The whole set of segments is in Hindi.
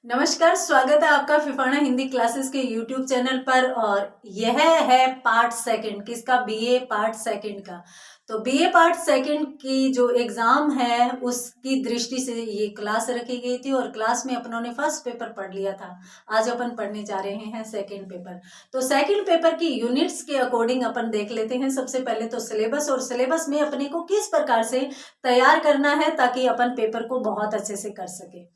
नमस्कार, स्वागत है आपका फिफाना हिंदी क्लासेस के यूट्यूब चैनल पर। और यह है पार्ट सेकंड किसका, बीए पार्ट सेकंड का। तो बीए पार्ट सेकंड की जो एग्जाम है उसकी दृष्टि से ये क्लास रखी गई थी और क्लास में अपनों ने फर्स्ट पेपर पढ़ लिया था। आज अपन पढ़ने जा रहे हैं सेकंड पेपर। तो सेकंड पेपर की यूनिट्स के अकॉर्डिंग अपन देख लेते हैं। सबसे पहले तो सिलेबस, और सिलेबस में अपने को किस प्रकार से तैयार करना है ताकि अपन पेपर को बहुत अच्छे से कर सके।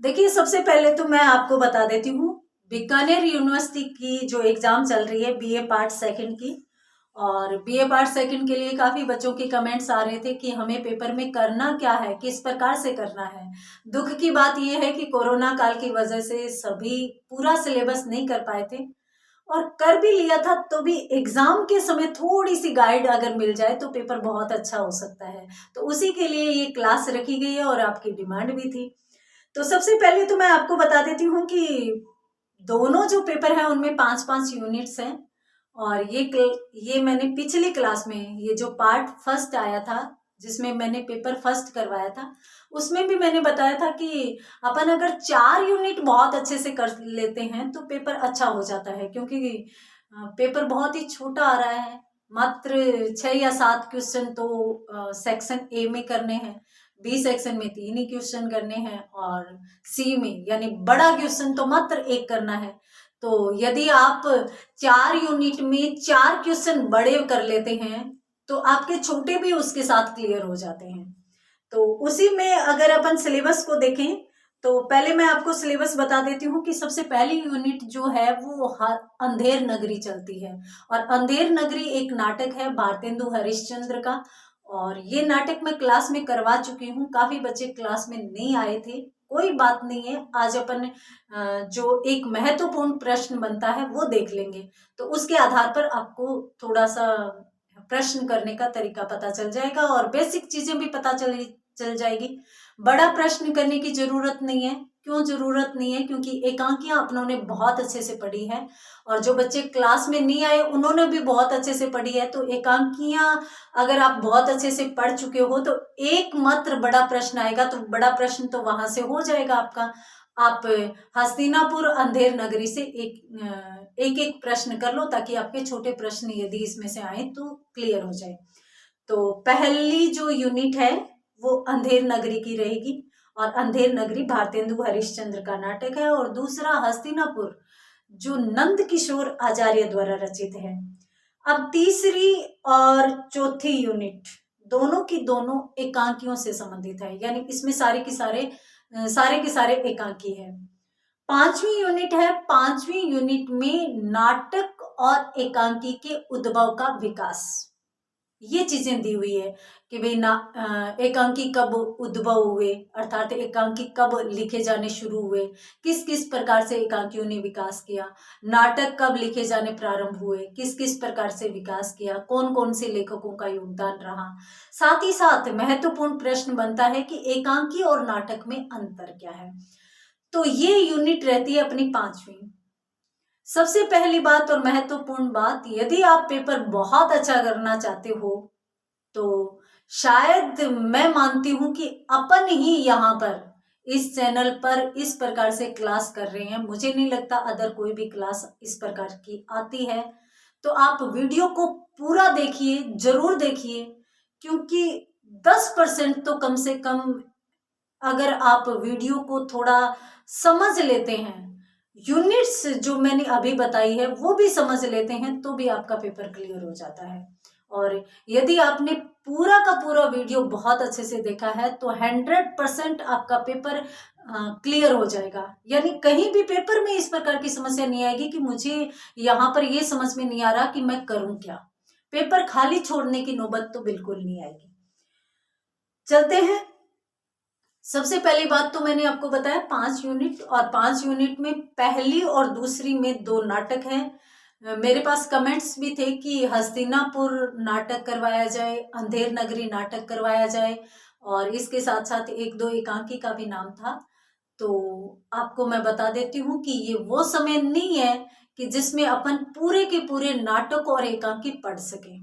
देखिए, सबसे पहले तो मैं आपको बता देती हूँ, बीकानेर यूनिवर्सिटी की जो एग्जाम चल रही है बीए पार्ट सेकंड की। और बीए पार्ट सेकंड के लिए काफी बच्चों के कमेंट्स आ रहे थे कि हमें पेपर में करना क्या है, किस प्रकार से करना है। दुख की बात यह है कि कोरोना काल की वजह से सभी पूरा सिलेबस नहीं कर पाए थे, और कर भी लिया था तो भी एग्जाम के समय थोड़ी सी गाइड अगर मिल जाए तो पेपर बहुत अच्छा हो सकता है। तो उसी के लिए ये क्लास रखी गई है और आपकी डिमांड भी थी। तो सबसे पहले तो मैं आपको बता देती हूँ कि दोनों जो पेपर है उनमें 5-5 यूनिट्स हैं। और ये मैंने पिछली क्लास में ये जो पार्ट फर्स्ट आया था जिसमें मैंने पेपर फर्स्ट करवाया था उसमें भी मैंने बताया था कि अपन अगर 4 यूनिट बहुत अच्छे से कर लेते हैं तो पेपर अच्छा हो जाता है, क्योंकि पेपर बहुत ही छोटा आ रहा है। मात्र 6 या 7 क्वेश्चन तो सेक्शन ए में करने हैं, बी सेक्शन में 3 ही क्वेश्चन करने हैं, और सी में यानी बड़ा क्वेश्चन तो मात्र 1 करना है। तो यदि आप 4 यूनिट में 4 क्वेश्चन बड़े कर लेते हैं तो आपके छोटे भी उसके साथ क्लियर हो जाते हैं। तो उसी में अगर अपन सिलेबस को देखें तो पहले मैं आपको सिलेबस बता देती हूँ कि सबसे पहली यूनिट जो है वो अंधेर नगरी चलती है। और अंधेर नगरी एक नाटक है भारतेंदु हरिश्चंद्र का। और ये नाटक मैं क्लास में करवा चुकी हूँ, काफी बच्चे क्लास में नहीं आए थे, कोई बात नहीं है। आज अपन जो एक महत्वपूर्ण प्रश्न बनता है वो देख लेंगे, तो उसके आधार पर आपको थोड़ा सा प्रश्न करने का तरीका पता चल जाएगा और बेसिक चीजें भी पता चल जाएगी। बड़ा प्रश्न करने की जरूरत नहीं है। क्यों जरूरत नहीं है? क्योंकि एकांकियां अपनों ने बहुत अच्छे से पढ़ी है, और जो बच्चे क्लास में नहीं आए उन्होंने भी बहुत अच्छे से पढ़ी है। तो एकांकियां अगर आप बहुत अच्छे से पढ़ चुके हो तो एक मात्र बड़ा प्रश्न आएगा तो बड़ा प्रश्न तो वहां से हो जाएगा आपका। आप हस्तिनापुर अंधेर नगरी से एक एक प्रश्न कर लो ताकि आपके छोटे प्रश्न यदि इसमें से आए तो क्लियर हो जाए। तो पहली जो यूनिट है वो अंधेर नगरी की रहेगी, और अंधेर नगरी भारतेंदु हरिश्चंद्र का नाटक है। और दूसरा हस्तिनापुर जो नंद किशोर आचार्य द्वारा रचित है। अब तीसरी और चौथी यूनिट दोनों की दोनों एकांकियों से संबंधित है, यानी इसमें सारे के सारे एकांकी है। पांचवी यूनिट है, पांचवी यूनिट में नाटक और एकांकी के उद्भव का विकास, ये चीजें दी हुई है कि भाई एकांकी कब उद्भव हुए, अर्थात एकांकी कब लिखे जाने शुरू हुए, किस किस प्रकार से एकांकियों ने विकास किया, नाटक कब लिखे जाने प्रारंभ हुए, किस किस प्रकार से विकास किया, कौन कौन से लेखकों का योगदान रहा। साथ ही साथ महत्वपूर्ण प्रश्न बनता है कि एकांकी और नाटक में अंतर क्या है। तो ये यूनिट रहती है अपनी पांचवी। सबसे पहली बात और महत्वपूर्ण बात, यदि आप पेपर बहुत अच्छा करना चाहते हो तो शायद मैं मानती हूं कि अपन ही यहाँ पर इस चैनल पर इस प्रकार से क्लास कर रहे हैं। मुझे नहीं लगता अदर कोई भी क्लास इस प्रकार की आती है। तो आप वीडियो को पूरा देखिए, जरूर देखिए, क्योंकि 10% तो कम से कम अगर आप वीडियो को थोड़ा समझ लेते हैं, यूनिट्स जो मैंने अभी बताई है वो भी समझ लेते हैं तो भी आपका पेपर क्लियर हो जाता है। और यदि आपने पूरा का पूरा वीडियो बहुत अच्छे से देखा है तो 100% आपका पेपर क्लियर हो जाएगा। यानी कहीं भी पेपर में इस प्रकार की समस्या नहीं आएगी कि मुझे यहाँ पर ये समझ में नहीं आ रहा कि मैं करूं क्या। पेपर खाली छोड़ने की नौबत तो बिल्कुल नहीं आएगी। चलते हैं। सबसे पहली बात तो मैंने आपको बताया 5 यूनिट, और 5 यूनिट में पहली और दूसरी में 2 नाटक हैं। मेरे पास कमेंट्स भी थे कि हस्तिनापुर नाटक करवाया जाए, अंधेर नगरी नाटक करवाया जाए, और इसके साथ साथ 1-2 एकांकी का भी नाम था। तो आपको मैं बता देती हूँ कि ये वो समय नहीं है कि जिसमें अपन पूरे के पूरे नाटक और एकांकी पढ़ सके।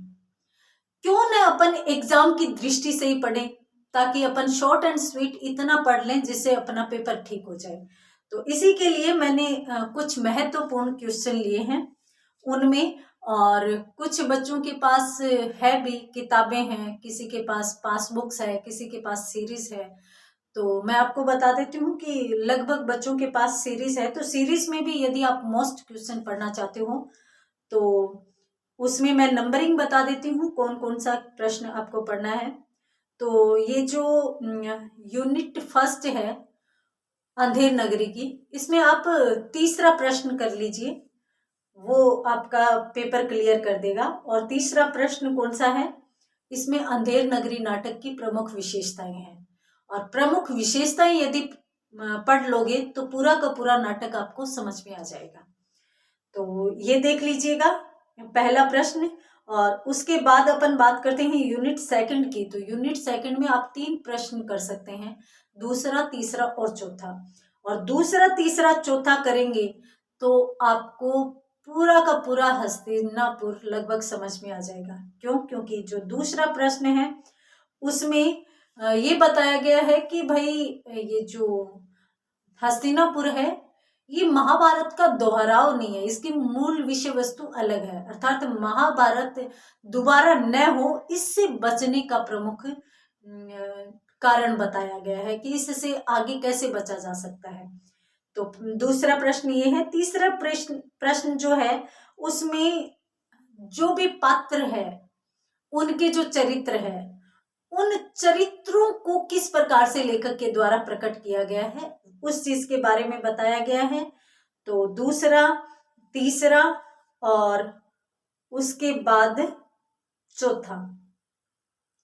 क्यों न अपन एग्जाम की दृष्टि से ही पढ़ें, ताकि अपन शॉर्ट एंड स्वीट इतना पढ़ लें जिससे अपना पेपर ठीक हो जाए। तो इसी के लिए मैंने कुछ महत्वपूर्ण क्वेश्चन लिए हैं उनमें, और कुछ बच्चों के पास है भी, किताबें हैं, किसी के पास पासबुक्स है, किसी के पास सीरीज है। तो मैं आपको बता देती हूँ कि लगभग बच्चों के पास सीरीज है। तो सीरीज में भी यदि आप मोस्ट क्वेश्चन पढ़ना चाहते हो तो उसमें मैं नंबरिंग बता देती हूँ कौन कौन सा प्रश्न आपको पढ़ना है। तो ये जो यूनिट फर्स्ट है अंधेर नगरी की, इसमें आप तीसरा प्रश्न कर लीजिए, वो आपका पेपर क्लियर कर देगा। और तीसरा प्रश्न कौन सा है, इसमें अंधेर नगरी नाटक की प्रमुख विशेषताएं हैं। और प्रमुख विशेषताएं यदि पढ़ लोगे तो पूरा का पूरा नाटक आपको समझ में आ जाएगा। तो ये देख लीजिएगा पहला प्रश्न। और उसके बाद अपन बात करते हैं यूनिट सेकंड की। तो यूनिट सेकंड में आप 3 प्रश्न कर सकते हैं, दूसरा, तीसरा और चौथा। और दूसरा, तीसरा, चौथा करेंगे तो आपको पूरा का पूरा हस्तिनापुर लगभग समझ में आ जाएगा। क्यों? क्योंकि जो दूसरा प्रश्न है उसमें ये बताया गया है कि भाई ये जो हस्तिनापुर है ये महाभारत का दोहराव नहीं है, इसकी मूल विषय वस्तु अलग है। अर्थात महाभारत दोबारा न हो इससे बचने का प्रमुख कारण बताया गया है कि इससे आगे कैसे बचा जा सकता है। तो दूसरा प्रश्न ये है। तीसरा प्रश्न जो है उसमें जो भी पात्र है उनके जो चरित्र है उन चरित्रों को किस प्रकार से लेखक के द्वारा प्रकट किया गया है उस चीज के बारे में बताया गया है। तो दूसरा, तीसरा और उसके बाद चौथा,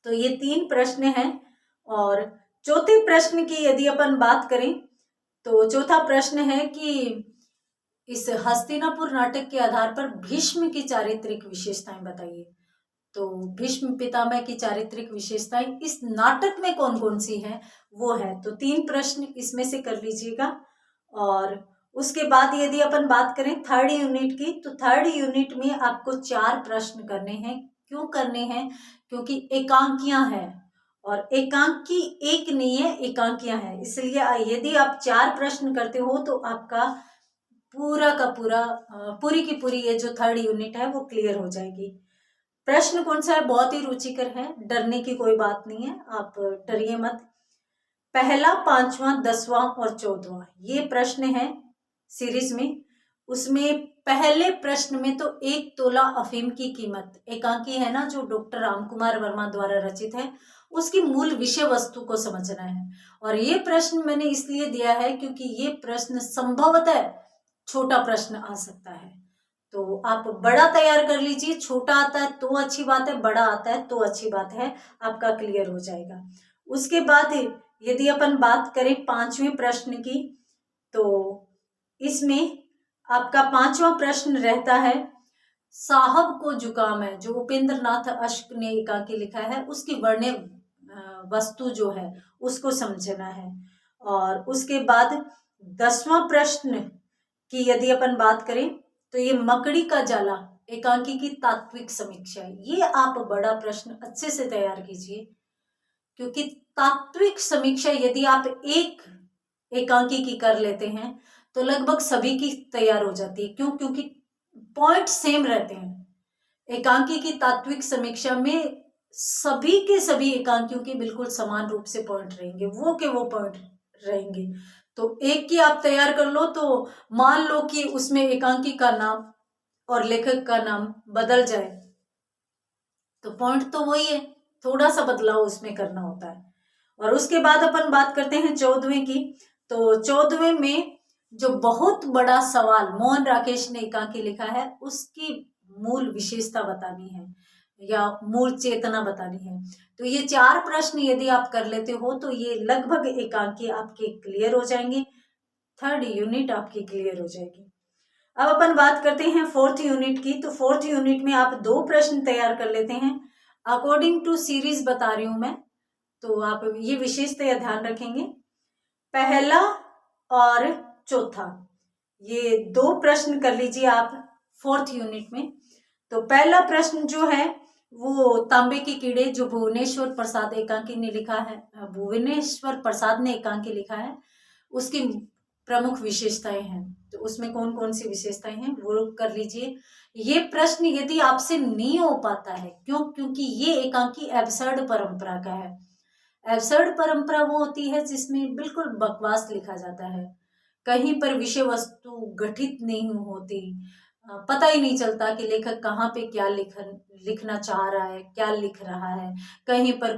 तो ये 3 प्रश्न हैं। और चौथे प्रश्न की यदि अपन बात करें तो चौथा प्रश्न है कि इस हस्तिनापुर नाटक के आधार पर भीष्म की चारित्रिक विशेषताएं बताइए। तो भीष्म पितामह की चारित्रिक विशेषताएं इस नाटक में कौन कौन सी हैं वो है। तो 3 प्रश्न इसमें से कर लीजिएगा। और उसके बाद यदि अपन बात करें थर्ड यूनिट की, तो थर्ड यूनिट में आपको 4 प्रश्न करने हैं। क्यों करने हैं? क्योंकि एकांकियां हैं और एकांकी एक नहीं है, एकांकियां हैं। इसलिए यदि आप 4 प्रश्न करते हो तो आपका पूरा का पूरा पूरी की पूरी ये जो थर्ड यूनिट है वो क्लियर हो जाएगी। प्रश्न कौन सा है? बहुत ही रुचिकर है, डरने की कोई बात नहीं है, आप डरिए मत। पहला, 5वां, 10वां और 14वां ये प्रश्न है सीरीज में। उसमें पहले प्रश्न में तो 1 तोला अफीम की कीमत, एकांकी है ना जो डॉक्टर रामकुमार वर्मा द्वारा रचित है, उसकी मूल विषय वस्तु को समझना है। और ये प्रश्न मैंने इसलिए दिया है क्योंकि ये प्रश्न संभवतः छोटा प्रश्न आ सकता है। तो आप बड़ा तैयार कर लीजिए, छोटा आता है तो अच्छी बात है, बड़ा आता है तो अच्छी बात है, आपका क्लियर हो जाएगा। उसके बाद यदि अपन बात करें 5वें प्रश्न की, तो इसमें आपका 5वां प्रश्न रहता है साहब को जुकाम है, जो उपेंद्र नाथ अश्क ने एकांकी लिखा है, उसकी वर्ण्य वस्तु जो है उसको समझना है। और उसके बाद 10वां प्रश्न की यदि अपन बात करें तो ये मकड़ी का जाला एकांकी की तात्विक समीक्षा है। ये आप बड़ा प्रश्न अच्छे से तैयार कीजिए, क्योंकि तात्विक समीक्षा यदि आप एक एकांकी की कर लेते हैं तो लगभग सभी की तैयार हो जाती है। क्यों? क्योंकि पॉइंट सेम रहते हैं। एकांकी की तात्विक समीक्षा में सभी के सभी एकांकियों के बिल्कुल समान रूप से पॉइंट रहेंगे, वो के वो पॉइंट रहेंगे। तो एक की आप तैयार कर लो तो मान लो कि उसमें एकांकी का नाम और लेखक का नाम बदल जाए तो पॉइंट तो वही है, थोड़ा सा बदलाव उसमें करना होता है। और उसके बाद अपन बात करते हैं 14वें की। तो 14वें में जो बहुत बड़ा सवाल मोहन राकेश ने एकांकी लिखा है उसकी मूल विशेषता बतानी है या मूल चेतना बतानी है। तो ये 4 प्रश्न यदि आप कर लेते हो तो ये लगभग एकांकी आपके क्लियर हो जाएंगे, थर्ड यूनिट आपकी क्लियर हो जाएगी। अब अपन बात करते हैं 4th यूनिट की। तो 4th यूनिट में आप 2 प्रश्न तैयार कर लेते हैं, अकॉर्डिंग टू सीरीज बता रही हूं मैं, तो आप ये विशेषता ध्यान रखेंगे। पहला और चौथा ये 2 प्रश्न कर लीजिए आप 4th यूनिट में। तो पहला प्रश्न जो है वो तांबे के कीड़े, जो भुवनेश्वर प्रसाद एकांकी ने लिखा है, भुवनेश्वर प्रसाद ने एकांकी लिखा है, उसकी प्रमुख विशेषताएं हैं, तो उसमें कौन कौन सी विशेषताएं हैं वो कर लीजिए। ये प्रश्न यदि आपसे नहीं हो पाता है, क्योंकि ये एकांकी एब्सर्ड परंपरा का है। एब्सर्ड परंपरा वो होती है जिसमें बिल्कुल बकवास लिखा जाता है, कहीं पर विषय वस्तु गठित नहीं होती, पता ही नहीं चलता कि लेखक कहाँ पे क्या लिखना चाह रहा है, क्या लिख रहा है। कहीं पर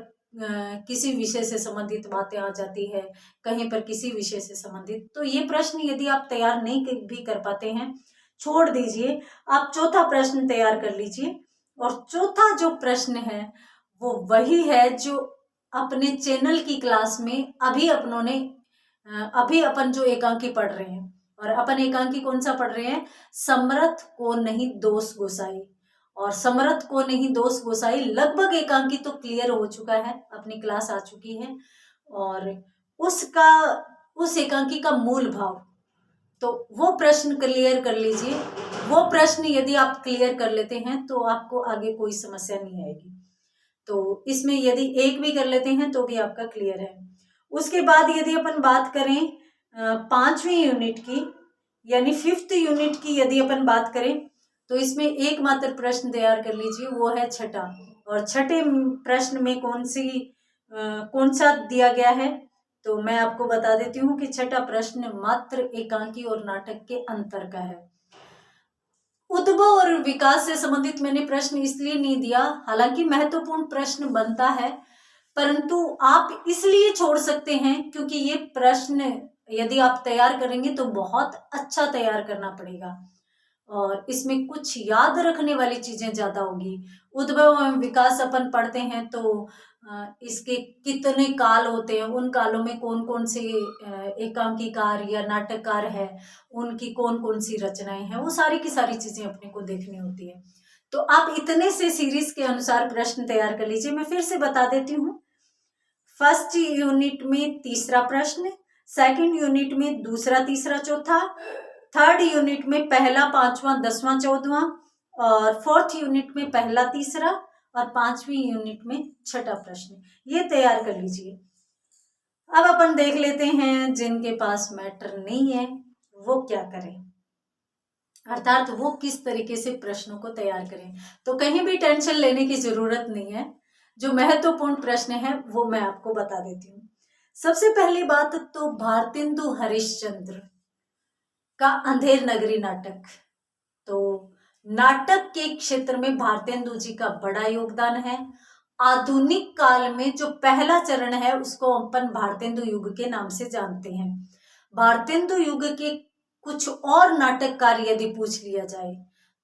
किसी विषय से संबंधित बातें आ जाती है, कहीं पर किसी विषय से संबंधित। तो ये प्रश्न यदि आप तैयार नहीं भी कर पाते हैं, छोड़ दीजिए, आप चौथा प्रश्न तैयार कर लीजिए। और चौथा जो प्रश्न है वो वही है जो अपने चैनल की क्लास में अभी अपन जो एकांकी पढ़ रहे हैं, और अपन एकांकी कौन सा पढ़ रहे हैं, समर्थ को नहीं दोष गोसाई। और समर्थ को नहीं दोष गोसाई लगभग एकांकी तो क्लियर हो चुका है, अपनी क्लास आ चुकी है। और उस एकांकी का मूल भाव, तो वो प्रश्न क्लियर कर लीजिए। वो प्रश्न यदि आप क्लियर कर लेते हैं तो आपको आगे कोई समस्या नहीं आएगी। तो इसमें यदि एक भी कर लेते हैं तो भी आपका क्लियर है। उसके बाद यदि अपन बात करें 5वीं यूनिट की, यानी 5th यूनिट की यदि अपन बात करें, तो इसमें एकमात्र प्रश्न तैयार कर लीजिए, वो है छठा। और छठे प्रश्न में कौन सा दिया गया है, तो मैं आपको बता देती हूँ कि छठा प्रश्न मात्र एकांकी और नाटक के अंतर का है। उद्भव और विकास से संबंधित मैंने प्रश्न इसलिए नहीं दिया, हालांकि महत्वपूर्ण प्रश्न बनता है, परंतु आप इसलिए छोड़ सकते हैं क्योंकि ये प्रश्न यदि आप तैयार करेंगे तो बहुत अच्छा तैयार करना पड़ेगा और इसमें कुछ याद रखने वाली चीजें ज्यादा होगी। उद्भव एवं विकास अपन पढ़ते हैं तो इसके कितने काल होते हैं, उन कालों में कौन कौन से एकांकीकार या नाटककार है, उनकी कौन कौन सी रचनाएं हैं, वो सारी की सारी चीजें अपने को देखनी होती है। तो आप इतने से सीरीज के अनुसार प्रश्न तैयार कर लीजिए। मैं फिर से बता देती हूँ, फर्स्ट यूनिट में तीसरा प्रश्न, सेकंड यूनिट में दूसरा, तीसरा, चौथा, थर्ड यूनिट में पहला, पांचवा, 10वां, 14वां, और फोर्थ यूनिट में पहला, तीसरा, और 5वीं यूनिट में छठा प्रश्न। ये तैयार कर लीजिए। अब अपन देख लेते हैं जिनके पास मैटर नहीं है वो क्या करें, अर्थात वो किस तरीके से प्रश्नों को तैयार करें। तो कहीं भी टेंशन लेने की जरूरत नहीं है, जो महत्वपूर्ण प्रश्न है वो मैं आपको बता देती हूँ। सबसे पहली बात तो भारतेंदु हरिश्चंद्र का अंधेर नगरी नाटक। तो नाटक के क्षेत्र में भारतेंदु जी का बड़ा योगदान है। आधुनिक काल में जो पहला चरण है उसको अपन भारतेंदु युग के नाम से जानते हैं। भारतेंदु युग के कुछ और नाटककार यदि पूछ लिया जाए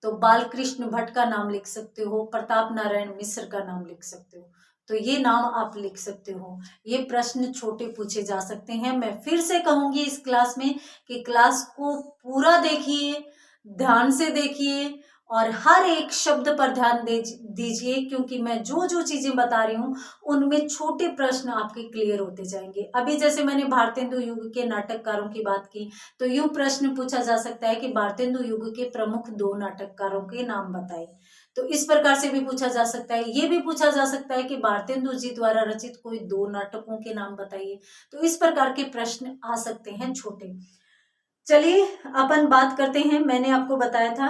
तो बालकृष्ण भट्ट का नाम लिख सकते हो, प्रताप नारायण मिश्र का नाम लिख सकते हो, तो ये नाम आप लिख सकते हो। ये प्रश्न छोटे पूछे जा सकते हैं। मैं फिर से कहूंगी इस क्लास में कि क्लास को पूरा देखिए, ध्यान से देखिए और हर एक शब्द पर ध्यान दीजिए, क्योंकि मैं जो जो चीजें बता रही हूँ उनमें छोटे प्रश्न आपके क्लियर होते जाएंगे। अभी जैसे मैंने भारतेंदु युग के नाटककारों की बात की, तो यूं प्रश्न पूछा जा सकता है कि भारतेंदु युग के प्रमुख 2 नाटककारों के नाम बताए। तो इस प्रकार से भी पूछा जा सकता है। ये भी पूछा जा सकता है कि भारतेंदु जी द्वारा रचित कोई 2 नाटकों के नाम बताइए। तो इस प्रकार के प्रश्न आ सकते हैं छोटे। चलिए अपन बात करते हैं। मैंने आपको बताया था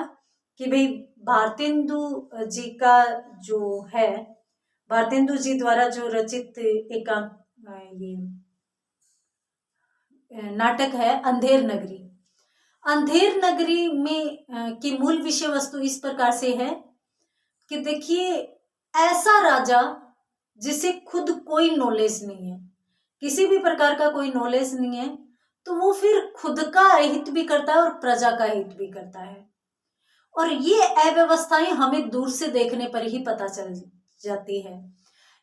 कि भाई भारतेंदु जी का जो है, भारतेंदु जी द्वारा जो रचित एक ये नाटक है अंधेर नगरी। अंधेर नगरी में की मूल विषय वस्तु इस प्रकार से है कि देखिए, ऐसा राजा जिसे खुद कोई नॉलेज नहीं है, किसी भी प्रकार का कोई नॉलेज नहीं है, तो वो फिर खुद का हित भी करता है और प्रजा का हित भी करता है। और ये अव्यवस्थाएं हमें दूर से देखने पर ही पता चल जाती है।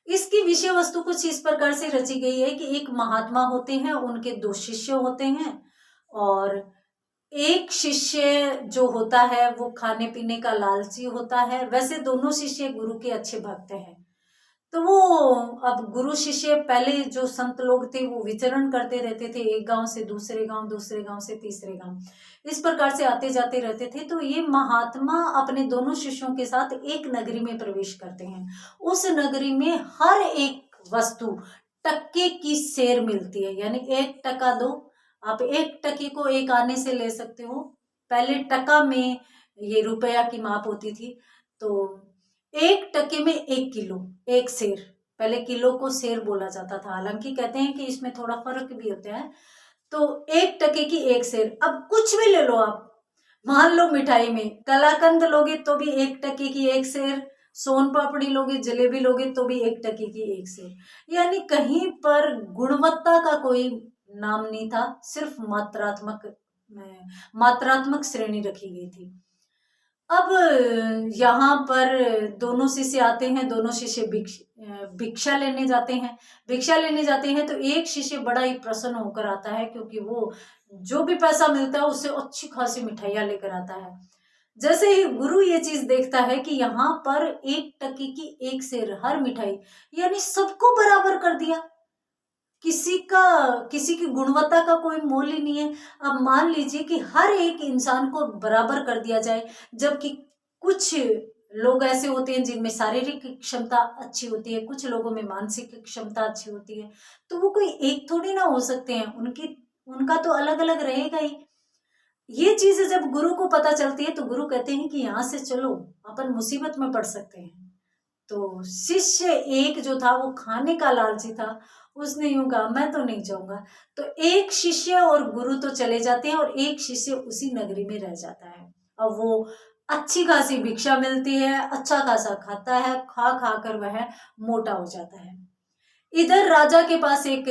इसकी विषय वस्तु कुछ इस प्रकार से रची गई है कि एक महात्मा होते हैं, उनके 2 शिष्य होते हैं, और एक शिष्य जो होता है वो खाने पीने का लालची होता है। वैसे दोनों शिष्य गुरु के अच्छे भक्त हैं। तो वो अब गुरु शिष्य, पहले जो संत लोग थे वो विचरण करते रहते थे, एक गांव से दूसरे गांव, दूसरे गांव से तीसरे गांव, इस प्रकार से आते जाते रहते थे। तो ये महात्मा अपने दोनों शिष्यों के साथ एक नगरी में प्रवेश करते हैं। उस नगरी में हर एक वस्तु टक्के की सेर मिलती है, यानी 1 टका दो आप 1 टके को 1 आने से ले सकते हो। पहले टका में ये रुपया की माप होती थी, तो 1 टके में 1 किलो, 1 सेर। पहले किलो को सेर बोला जाता था, हालांकि कहते हैं कि इसमें थोड़ा फर्क भी होता है। तो 1 टके की 1 सेर। अब कुछ भी ले लो आप, मान लो मिठाई में कलाकंद लोगे तो भी 1 टके की 1 सेर, सोन पापड़ी लोगे, जलेबी लोगे तो भी 1 टके की 1 सेर। यानी कहीं पर गुणवत्ता का कोई नाम नहीं था, सिर्फ मात्रात्मक श्रेणी रखी गई थी। अब यहाँ पर दोनों शिष्य आते हैं, दोनों शिष्य भिक्षा लेने जाते हैं। भिक्षा लेने जाते हैं तो एक शिष्य बड़ा ही प्रसन्न होकर आता है, क्योंकि वो जो भी पैसा मिलता है उससे अच्छी खासी मिठाइयाँ लेकर आता है। जैसे ही गुरु ये चीज देखता है कि यहाँ पर 1 टके की 1 सेर हर मिठाई, यानी सबको बराबर कर दिया, किसी की गुणवत्ता का कोई मोल ही नहीं है। अब मान लीजिए कि हर एक इंसान को बराबर कर दिया जाए, जबकि कुछ लोग ऐसे होते हैं जिनमें शारीरिक क्षमता अच्छी होती है, कुछ लोगों में मानसिक क्षमता अच्छी होती है, तो वो कोई एक थोड़ी ना हो सकते हैं, उनका तो अलग अलग रहेगा ही। ये चीजें जब गुरु को पता चलती है तो गुरु कहते हैं कि यहाँ से चलो, अपन मुसीबत में पड़ सकते हैं। तो शिष्य एक जो था वो खाने का लालची था, उसने यूं कहा मैं तो नहीं जाऊंगा। तो एक शिष्य और गुरु तो चले जाते हैं और एक शिष्य उसी नगरी में रह जाता है। अब वो अच्छी खासी भिक्षा मिलती है, अच्छा खासा खाता है, खा खा कर वह मोटा हो जाता है। इधर राजा के पास एक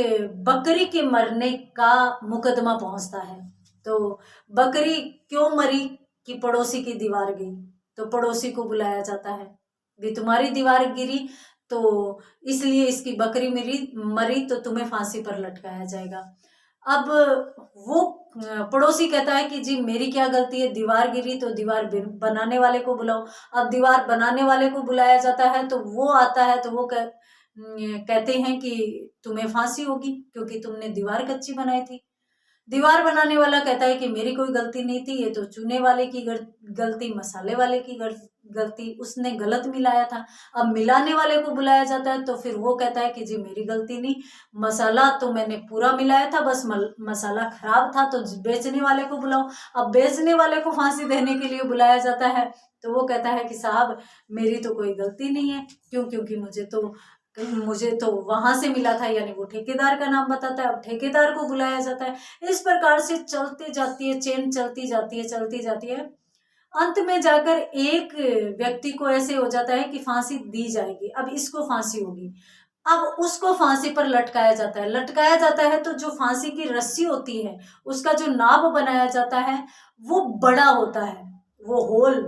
बकरी के मरने का मुकदमा पहुंचता है। तो बकरी क्यों मरी कि पड़ोसी की दीवार गई, तो पड़ोसी को बुलाया जाता है, भी तुम्हारी दीवार गिरी तो इसलिए इसकी बकरी मरी तो तुम्हें फांसी पर लटकाया जाएगा। अब वो पड़ोसी कहता है कि जी मेरी क्या गलती है, दीवार गिरी तो दीवार बनाने वाले को बुलाओ। अब दीवार बनाने वाले को बुलाया जाता है तो वो आता है, तो वो कहते हैं कि तुम्हें फांसी होगी क्योंकि तुमने दीवार कच्ची बनाई थी। दीवार बनाने वाला कहता है कि मेरी कोई गलती नहीं थी, ये तो चूने वाले की गलती, मसाले वाले की गलती, उसने गलत मिलाया था। अब मिलाने वाले को बुलाया जाता है तो फिर वो कहता है कि जी मेरी गलती नहीं, मसाला तो मैंने पूरा मिलाया था, बस मसाला खराब था, तो बेचने वाले को बुलाओ। अब बेचने वाले को फांसी देने के लिए बुलाया जाता है तो वो कहता है कि साहब मेरी तो कोई गलती नहीं है, क्योंकि मुझे तो वहां से मिला था, यानी वो ठेकेदार का नाम बताता है। अब ठेकेदार को बुलाया जाता है। इस प्रकार से चलती जाती है चेन, चलती जाती है। अंत में जाकर एक व्यक्ति को ऐसे हो जाता है कि फांसी दी जाएगी, अब इसको फांसी होगी। अब उसको फांसी पर लटकाया जाता है तो जो फांसी की रस्सी होती है उसका जो नाभ बनाया जाता है वो बड़ा होता है, वो होल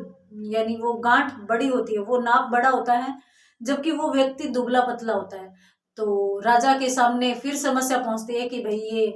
यानी वो गांठ बड़ी होती है, वो नाभ बड़ा होता है, जबकि वो व्यक्ति दुबला पतला होता है। तो राजा के सामने फिर समस्या पहुंचती है कि भाई ये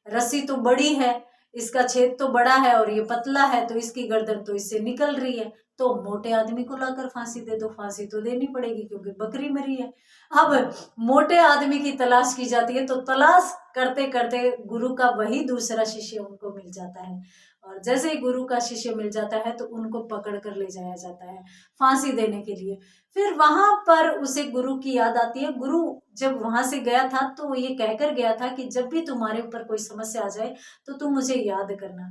रस्सी तो बड़ी है, इसका छेद तो बड़ा है और ये पतला है, तो इसकी गर्दन तो इससे निकल रही है, तो मोटे आदमी को लाकर फांसी दे दो, फांसी तो देनी पड़ेगी क्योंकि बकरी मरी है। अब मोटे आदमी की तलाश की जाती है, तो तलाश करते करते गुरु का वही दूसरा शिष्य उनको मिल जाता है, और जैसे ही गुरु का शिष्य मिल जाता है तो उनको पकड़ कर ले जाया जाता है फांसी देने के लिए। फिर वहां पर उसे गुरु की याद आती है। गुरु जब वहां से गया था तो वो ये कहकर गया था कि जब भी तुम्हारे ऊपर कोई समस्या आ जाए तो तुम मुझे याद करना।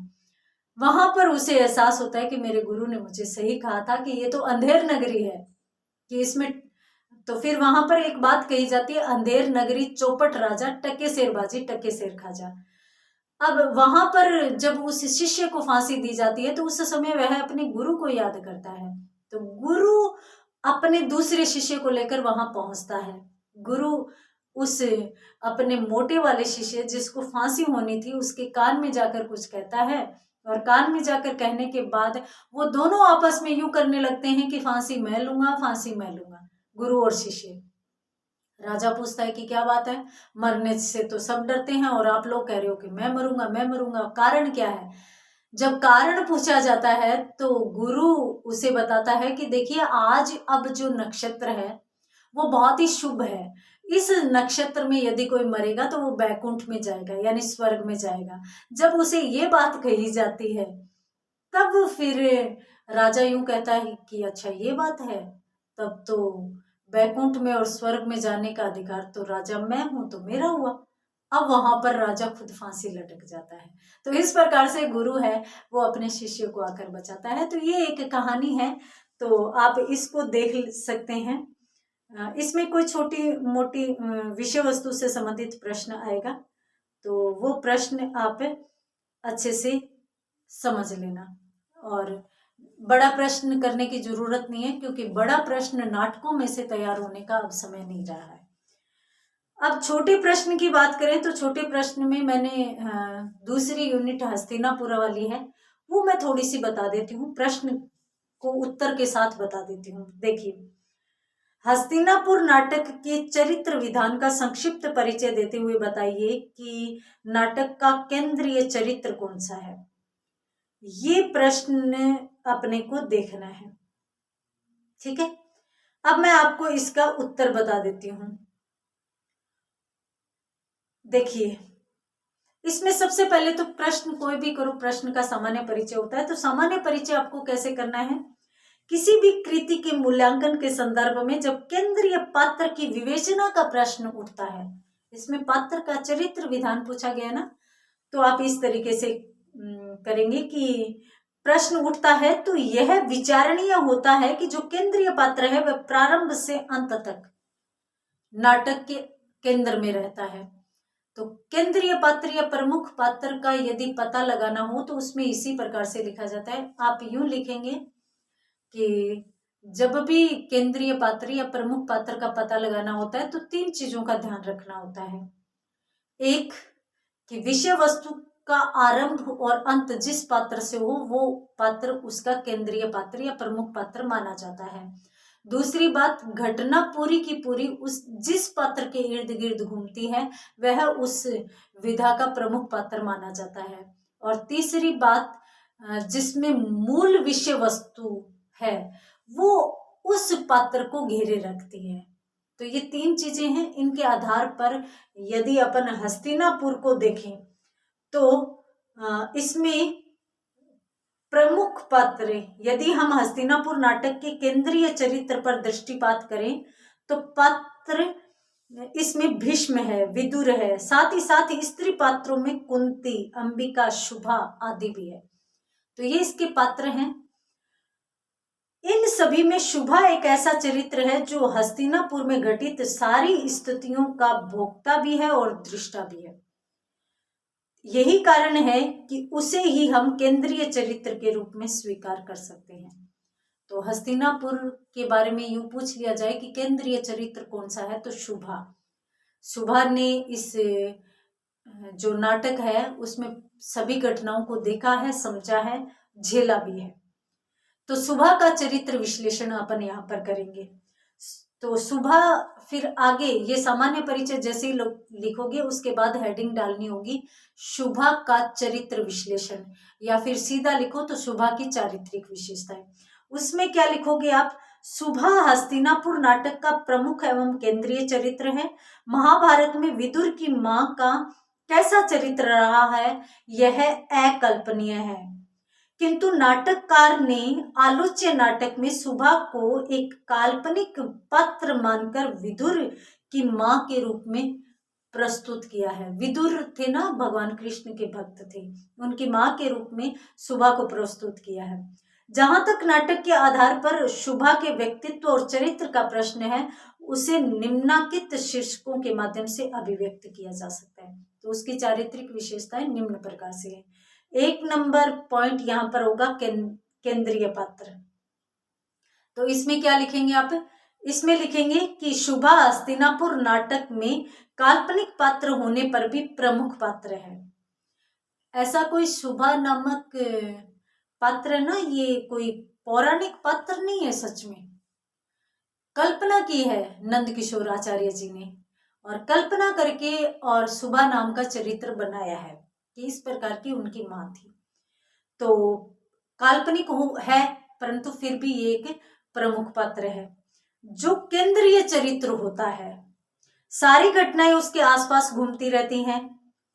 वहां पर उसे एहसास होता है कि मेरे गुरु ने मुझे सही कहा था कि ये तो अंधेर नगरी है, कि इसमें तो फिर वहां पर एक बात कही जाती है, अंधेर नगरी चौपट राजा, टके शेर बाजी टके शेर खाजा। अब वहां पर जब उस शिष्य को फांसी दी जाती है तो उस समय वह अपने गुरु को याद करता है, तो गुरु अपने दूसरे शिष्य को लेकर वहां पहुंचता है। गुरु उस अपने मोटे वाले शिष्य जिसको फांसी होनी थी उसके कान में जाकर कुछ कहता है, और कान में जाकर कहने के बाद वो दोनों आपस में यूं करने लगते हैं कि फांसी मैं लूंगा, फांसी मैं लूंगा, गुरु और शिष्य। राजा पूछता है कि क्या बात है, मरने से तो सब डरते हैं और आप लोग कह रहे हो कि मैं मरूंगा, कारण क्या है। जब कारण पूछा जाता है तो गुरु उसे बताता है कि देखिए आज अब जो नक्षत्र है वो बहुत ही शुभ है, इस नक्षत्र में यदि कोई मरेगा तो वो बैकुंठ में जाएगा यानी स्वर्ग में जाएगा। जब उसे ये बात कही जाती है तब फिर राजा यूं कहता है कि अच्छा ये बात है, तब तो बैकुंठ में और स्वर्ग में जाने का अधिकार तो राजा मैं हूं, तो मेरा हुआ। अब वहां पर राजा खुद फांसी लटक जाता है। तो इस प्रकार से गुरु है वो अपने शिष्य को आकर बचाता है। तो ये एक कहानी है, तो आप इसको देख सकते हैं। इसमें कोई छोटी मोटी विषय वस्तु से संबंधित प्रश्न आएगा, तो वो प्रश्न आप अच्छे से समझ लेना। और बड़ा प्रश्न करने की जरूरत नहीं है, क्योंकि बड़ा प्रश्न नाटकों में से तैयार होने का अब समय नहीं रहा है। अब छोटे प्रश्न की बात करें तो छोटे प्रश्न में मैंने दूसरी यूनिट हस्तिनापुर वाली है, वो मैं थोड़ी सी बता देती हूँ, प्रश्न को उत्तर के साथ बता देती हूँ। देखिए, हस्तिनापुर नाटक के चरित्र विधान का संक्षिप्त परिचय देते हुए बताइए कि नाटक का केंद्रीय चरित्र कौन सा है। ये प्रश्न अपने को देखना है, ठीक है। अब मैं आपको इसका उत्तर बता देती हूं। देखिए, इसमें सबसे पहले तो प्रश्न कोई भी करो, प्रश्न का सामान्य परिचय होता है। तो सामान्य परिचय आपको कैसे करना है, किसी भी कृति के मूल्यांकन के संदर्भ में जब केंद्रीय पात्र की विवेचना का प्रश्न उठता है, इसमें पात्र का चरित्र विधान पूछा गया ना, तो आप इस तरीके से करेंगे कि प्रश्न उठता है तो यह विचारणीय होता है कि जो केंद्रीय पात्र है वह प्रारंभ से अंत तक नाटक के केंद्र में रहता है। तो केंद्रीय पात्र या प्रमुख पात्र का यदि पता लगाना हो तो उसमें इसी प्रकार से लिखा जाता है। आप यूं लिखेंगे कि जब भी केंद्रीय पात्र या प्रमुख पात्र का पता लगाना होता है तो 3 चीजों का ध्यान रखना होता है। एक, कि विषय वस्तु का आरंभ और अंत जिस पात्र से हो वो पात्र उसका केंद्रीय पात्र या प्रमुख पात्र माना जाता है। दूसरी बात, घटना पूरी की पूरी उस जिस पात्र के इर्द गिर्द घूमती है वह उस विधा का प्रमुख पात्र माना जाता है। और तीसरी बात, जिसमें मूल विषय वस्तु है वो उस पात्र को घेरे रखती है। तो ये 3 चीजें हैं, इनके आधार पर यदि अपन हस्तिनापुर को देखें तो इसमें प्रमुख पात्र, यदि हम हस्तिनापुर नाटक के केंद्रीय चरित्र पर दृष्टिपात करें तो पात्र इसमें भीष्म है, विदुर है, साथ ही स्त्री पात्रों में कुंती, अंबिका, शुभा आदि भी है। तो ये इसके पात्र हैं। इन सभी में शुभा एक ऐसा चरित्र है जो हस्तिनापुर में घटित सारी स्थितियों का भोक्ता भी है और दृष्टा भी है। यही कारण है कि उसे ही हम केंद्रीय चरित्र के रूप में स्वीकार कर सकते हैं। तो हस्तिनापुर के बारे में यूं पूछ लिया जाए कि केंद्रीय चरित्र कौन सा है, तो शुभा ने इस जो नाटक है उसमें सभी घटनाओं को देखा है, समझा है, झेला भी है। तो शुभा का चरित्र विश्लेषण अपन यहाँ पर करेंगे। तो शुभा, फिर आगे ये सामान्य परिचय जैसे ही लिखोगे उसके बाद हेडिंग डालनी होगी शुभा का चरित्र विश्लेषण, या फिर सीधा लिखो तो शुभा की चारित्रिक विशेषताएं। उसमें क्या लिखोगे आप, शुभा हस्तिनापुर नाटक का प्रमुख एवं केंद्रीय चरित्र है। महाभारत में विदुर की मां का कैसा चरित्र रहा है यह अकल्पनीय है, किंतु नाटककार ने आलोच्य नाटक में शुभा को एक काल्पनिक पात्र मानकर विदुर की मां के रूप में प्रस्तुत किया है। विदुर थे ना, भगवान कृष्ण के भक्त थे, उनकी मां के रूप में शुभा को प्रस्तुत किया है। जहां तक नाटक के आधार पर शुभा के व्यक्तित्व और चरित्र का प्रश्न है उसे निम्नांकित शीर्षकों के माध्यम से अभिव्यक्त किया जा सकता है। तो उसकी चारित्रिक विशेषताएं निम्न प्रकार से है। 1 नंबर पॉइंट यहां पर होगा केंद्रीय पात्र। तो इसमें क्या लिखेंगे आप, इसमें लिखेंगे कि शुभा हस्तिनापुर नाटक में काल्पनिक पात्र होने पर भी प्रमुख पात्र है। ऐसा कोई शुभा नामक पात्र है ना, ये कोई पौराणिक पात्र नहीं है, सच में कल्पना की है नंद किशोर आचार्य जी ने, और कल्पना करके और शुभा नाम का चरित्र बनाया है कि इस प्रकार की उनकी मां थी। तो काल्पनिक है परंतु फिर भी ये एक प्रमुख पात्र है। जो केंद्रीय चरित्र होता है, सारी घटनाएं उसके आसपास घूमती रहती हैं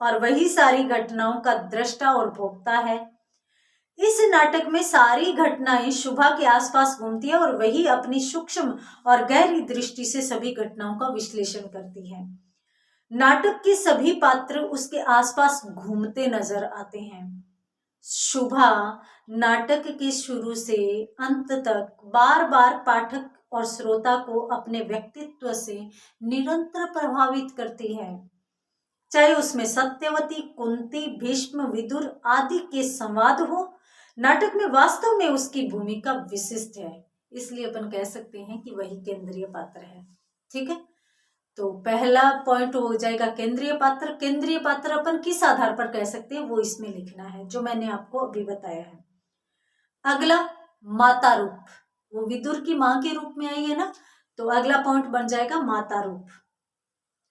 और वही सारी घटनाओं का दृष्टा और भोक्ता है। इस नाटक में सारी घटनाएं शुभा के आसपास घूमती है और वही अपनी सूक्ष्म और गहरी दृष्टि से सभी घटनाओं का विश्लेषण करती है। नाटक के सभी पात्र उसके आसपास घूमते नजर आते हैं। शुभा नाटक के शुरू से अंत तक बार बार पाठक और श्रोता को अपने व्यक्तित्व से निरंतर प्रभावित करती है। चाहे उसमें सत्यवती, कुंती, भीष्म, विदुर आदि के संवाद हो, नाटक में वास्तव में उसकी भूमिका विशिष्ट है। इसलिए अपन कह सकते हैं कि वही केंद्रीय पात्र है। ठीक है, तो पहला पॉइंट हो जाएगा केंद्रीय पात्र। केंद्रीय पात्र अपन किस आधार पर कह सकते हैं वो इसमें लिखना है, जो मैंने आपको अभी बताया है। अगला माता रूप, वो विदुर की मां के रूप में आई है ना, तो अगला पॉइंट बन जाएगा माता रूप।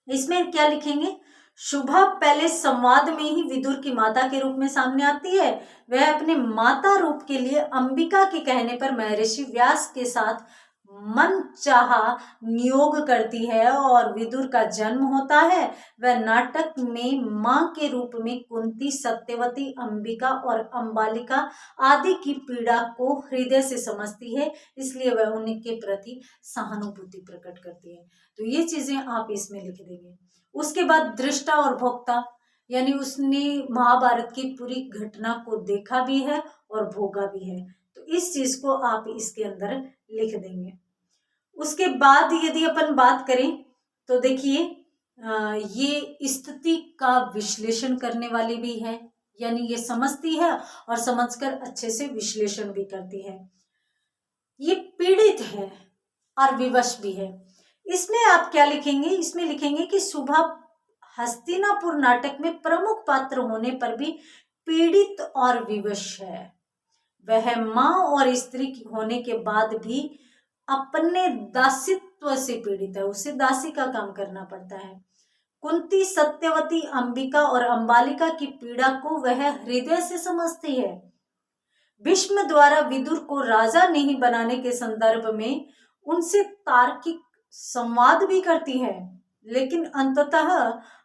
इसमें क्या लिखेंगे? शुभा पहले संवाद में ही विदुर की माता के रूप में सामने आती है। वह अपने माता रूप के लिए अंबिका के कहने पर महर्षि व्यास के साथ मन चाहा नियोग करती है और विदुर का जन्म होता है। वह नाटक में मां के रूप में कुंती, सत्यवती, अंबिका और अंबालिका आदि की पीड़ा को हृदय से समझती है, इसलिए वह उनके प्रति सहानुभूति प्रकट करती है। तो ये चीजें आप इसमें लिख देंगे। उसके बाद दृष्टा और भोक्ता, यानी उसने महाभारत की पूरी घटना को देखा भी है और भोगा भी है, तो इस चीज को आप इसके अंदर लिख देंगे। उसके बाद यदि अपन बात करें तो देखिए, ये स्थिति का विश्लेषण करने वाली भी है, यानी ये समझती है और समझकर अच्छे से विश्लेषण भी करती है। ये पीड़ित है और विवश भी है। इसमें आप क्या लिखेंगे? इसमें लिखेंगे कि शुभा हस्तिनापुर नाटक में प्रमुख पात्र होने पर भी पीड़ित और विवश है। वह मां और स्त्री होने के बाद भी अपने दासित्व से पीड़ित है, उसे दासी का काम करना पड़ता है। कुंती, सत्यवती, अंबिका और अंबालिका की पीड़ा को वह हृदय से समझती है। भीष्म द्वारा विदुर को राजा नहीं बनाने के संदर्भ में उनसे तार्किक संवाद भी करती है, लेकिन अंततः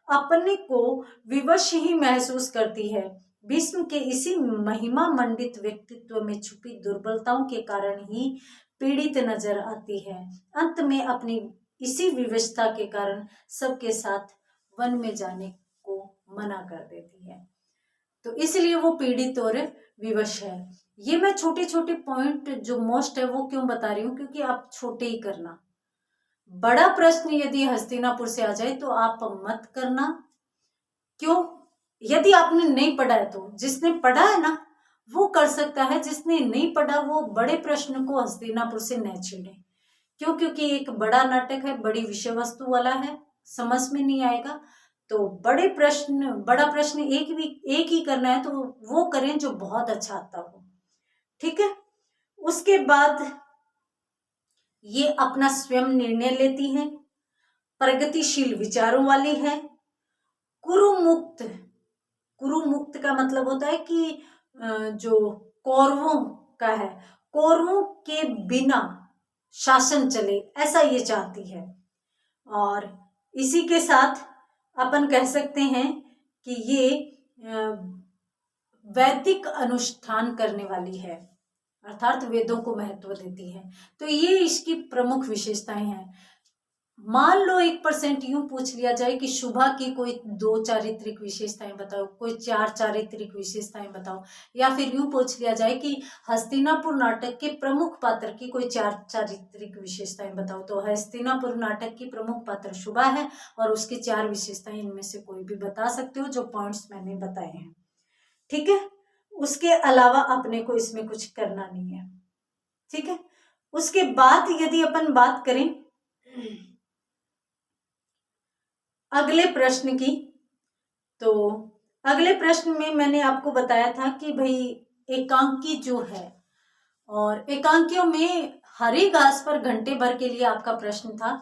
अपने को विवश ही महसूस करती है। भीष्म के इसी महिमा मंडित व्यक्तित्व में छुपी दुर्बलताओं के कारण ही पीड़ित नजर आती है। अंत में अपनी इसी विवशता के कारण सबके साथ वन में जाने को मना कर देती है। तो इसलिए वो पीड़ित और विवश है। ये मैं छोटे छोटे पॉइंट जो मोस्ट है वो क्यों बता रही हूँ, क्योंकि आप छोटे ही करना। बड़ा प्रश्न यदि हस्तिनापुर से आ जाए तो आप मत करना। क्यों? यदि आपने नहीं पढ़ा है तो जिसने पढ़ा है ना वो कर सकता है, जिसने नहीं पढ़ा वो बड़े प्रश्न को हस्तिनापुर से न छेड़े। क्यों? क्योंकि एक बड़ा नाटक है, बड़ी विषय वस्तु वाला है, समझ में नहीं आएगा। तो बड़ा प्रश्न एक ही करना है तो वो करें जो बहुत अच्छा आता हो। ठीक है, उसके बाद ये अपना स्वयं निर्णय लेती हैं, प्रगतिशील विचारों वाली है, कुरुमुक्त का मतलब होता है कि जो कौरवों का है, कौरवों के बिना शासन चले, ऐसा ये चाहती है। और इसी के साथ अपन कह सकते हैं कि ये वैदिक अनुष्ठान करने वाली है, अर्थात वेदों को महत्व देती है। तो ये इसकी प्रमुख विशेषताएं हैं। मान लो 1% यूं पूछ लिया जाए कि शुभा की कोई 2 चारित्रिक विशेषताएं बताओ, कोई 4 चारित्रिक विशेषताएं बताओ, या फिर यूं पूछ लिया जाए कि हस्तिनापुर नाटक के प्रमुख पात्र की कोई 4 चारित्रिक विशेषताएं बताओ, तो हस्तिनापुर नाटक की प्रमुख पात्र शुभा है और उसकी 4 विशेषताएं इनमें से कोई भी बता सकते हो जो पॉइंट्स मैंने बताए हैं। ठीक है, उसके अलावा अपने को इसमें कुछ करना नहीं है। ठीक है, उसके बाद यदि अपन बात करें अगले प्रश्न की, तो अगले प्रश्न में मैंने आपको बताया था कि भाई एकांकी जो है, और एकांकियों में हरी घास पर घंटे भर के लिए आपका प्रश्न था।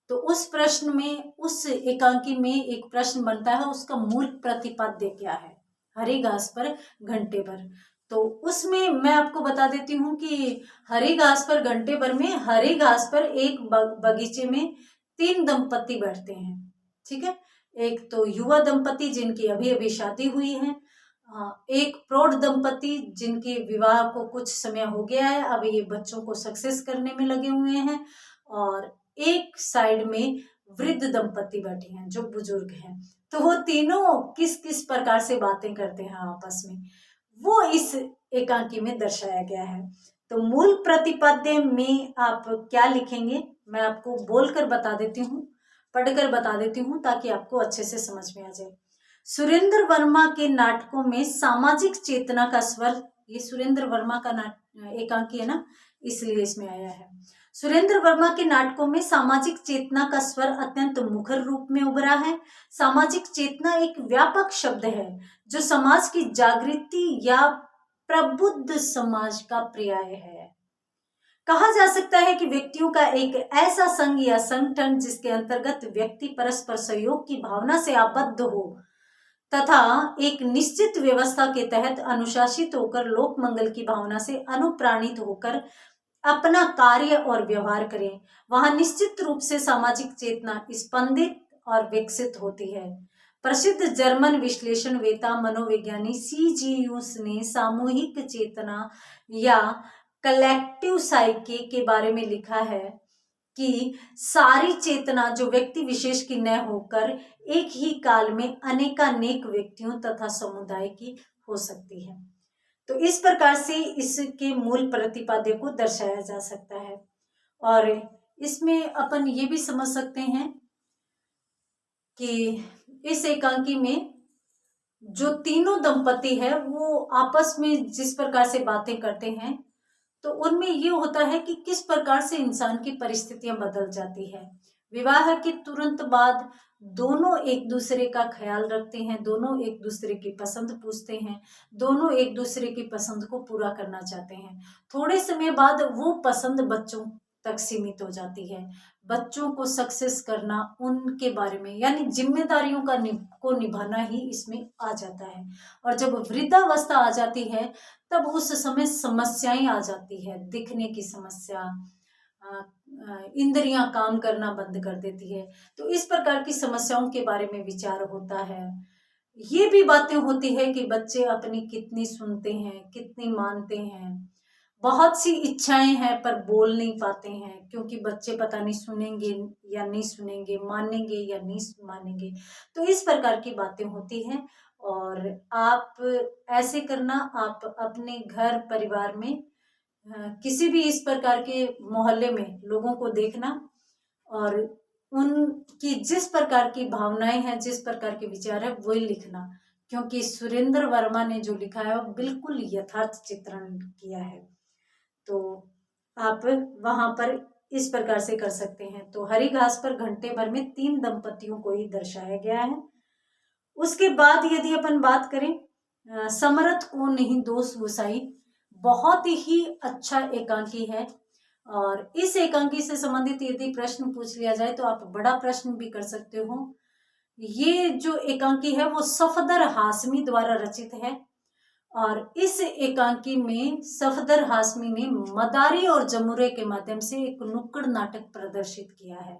तो उस प्रश्न में, उस एकांकी में एक प्रश्न बनता है, उसका मूल प्रतिपाद्य क्या है, हरी घास पर घंटे भर। तो उसमें मैं आपको बता देती हूँ कि हरी घास पर घंटे भर में हरी घास पर एक बगीचे में 3 दंपति बैठते हैं। ठीक है, एक तो युवा दंपति जिनकी अभी अभी शादी हुई है, एक प्रौढ़ दंपति जिनके विवाह को कुछ समय हो गया है, अब ये बच्चों को सक्सेस करने में लगे हुए हैं, और एक साइड में वृद्ध दंपति बैठे हैं जो बुजुर्ग हैं, तो वो तीनों किस किस प्रकार से बातें करते हैं आपस में, वो इस एकांकी में दर्शाया गया है। तो मूल प्रतिपाद्य में आप क्या लिखेंगे, मैं आपको बोलकर बता देती हूँ, पढ़कर बता देती हूँ ताकि आपको अच्छे से समझ में आ जाए। सुरेंद्र वर्मा के नाटकों में सामाजिक चेतना का स्वर, ये सुरेंद्र वर्मा का एकांकी है ना, इसलिए इसमें आया है। सुरेंद्र वर्मा के नाटकों में सामाजिक चेतना का स्वर अत्यंत मुखर रूप में उभरा है। सामाजिक चेतना एक व्यापक शब्द है जो समाज की जागृति या प्रबुद्ध समाज का पर्याय है। कहा जा सकता है कि व्यक्तियों का एक ऐसा संघ या संगठन जिसके अंतर्गत व्यक्ति परस्पर सहयोग की भावना से आबद्ध हो तथा एक निश्चित व्यवस्था के तहत अनुशासित होकर लोक मंगल की भावना से अनुप्राणित होकर अपना कार्य और व्यवहार करें, वहां निश्चित रूप से सामाजिक चेतना स्पंदित और विकसित होती है। प्रसिद्ध जर्मन विश्लेषणवेत्ता मनोविज्ञानी सीजीयूस ने सामूहिक चेतना या कलेक्टिव साइकी के बारे में लिखा है कि सारी चेतना जो व्यक्ति विशेष की न होकर एक ही काल में अनेकानेक व्यक्तियों तथा समुदाय की हो सकती है। तो इस प्रकार से इसके मूल प्रतिपाद्य को दर्शाया जा सकता है। और इसमें अपन ये भी समझ सकते हैं कि इस एकांकी में जो तीनों दंपति है वो आपस में जिस प्रकार से बातें करते हैं, तो उनमें ये होता है कि किस प्रकार से इंसान की परिस्थितियां बदल जाती है। विवाह के तुरंत बाद दोनों एक दूसरे का ख्याल रखते हैं, दोनों एक दूसरे की पसंद पूछते हैं, दोनों एक दूसरे की पसंद को पूरा करना चाहते हैं। थोड़े समय बाद वो पसंद बच्चों तक सीमित हो जाती है। बच्चों को सक्सेस करना उनके बारे में, यानी जिम्मेदारियों को निभाना ही इसमें आ जाता है। और जब वृद्धावस्था आ जाती है तब उस समय समस्याएं आ जाती है, दिखने की समस्या, इंद्रियां काम करना बंद कर देती है। तो इस प्रकार की समस्याओं के बारे में विचार होता है। ये भी बातें होती है कि बच्चे अपनी कितनी सुनते हैं, कितनी मानते हैं। बहुत सी इच्छाएं हैं पर बोल नहीं पाते हैं, क्योंकि बच्चे पता नहीं सुनेंगे या नहीं सुनेंगे, मानेंगे या नहीं मानेंगे। तो इस प्रकार की बातें होती हैं। और आप ऐसे करना, आप अपने घर परिवार में किसी भी इस प्रकार के मोहल्ले में लोगों को देखना और उनकी जिस प्रकार की भावनाएं हैं, जिस प्रकार के विचार है, वही लिखना, क्योंकि सुरेंद्र वर्मा ने जो लिखा है वो बिल्कुल यथार्थ चित्रण किया है। तो आप वहां पर इस प्रकार से कर सकते हैं। तो हरी घास पर घंटे भर में 3 दंपतियों को ही दर्शाया गया है। उसके बाद यदि अपन बात करें समरथ को नहीं दोष गुसाई, बहुत ही अच्छा एकांकी है। और इस एकांकी से संबंधित यदि प्रश्न पूछ लिया जाए तो आप बड़ा प्रश्न भी कर सकते हो। ये जो एकांकी है वो सफदर हाशमी द्वारा रचित है। और इस एकांकी में सफदर हाशमी ने मदारी और जमुरे के माध्यम से एक नुक्कड़ नाटक प्रदर्शित किया है।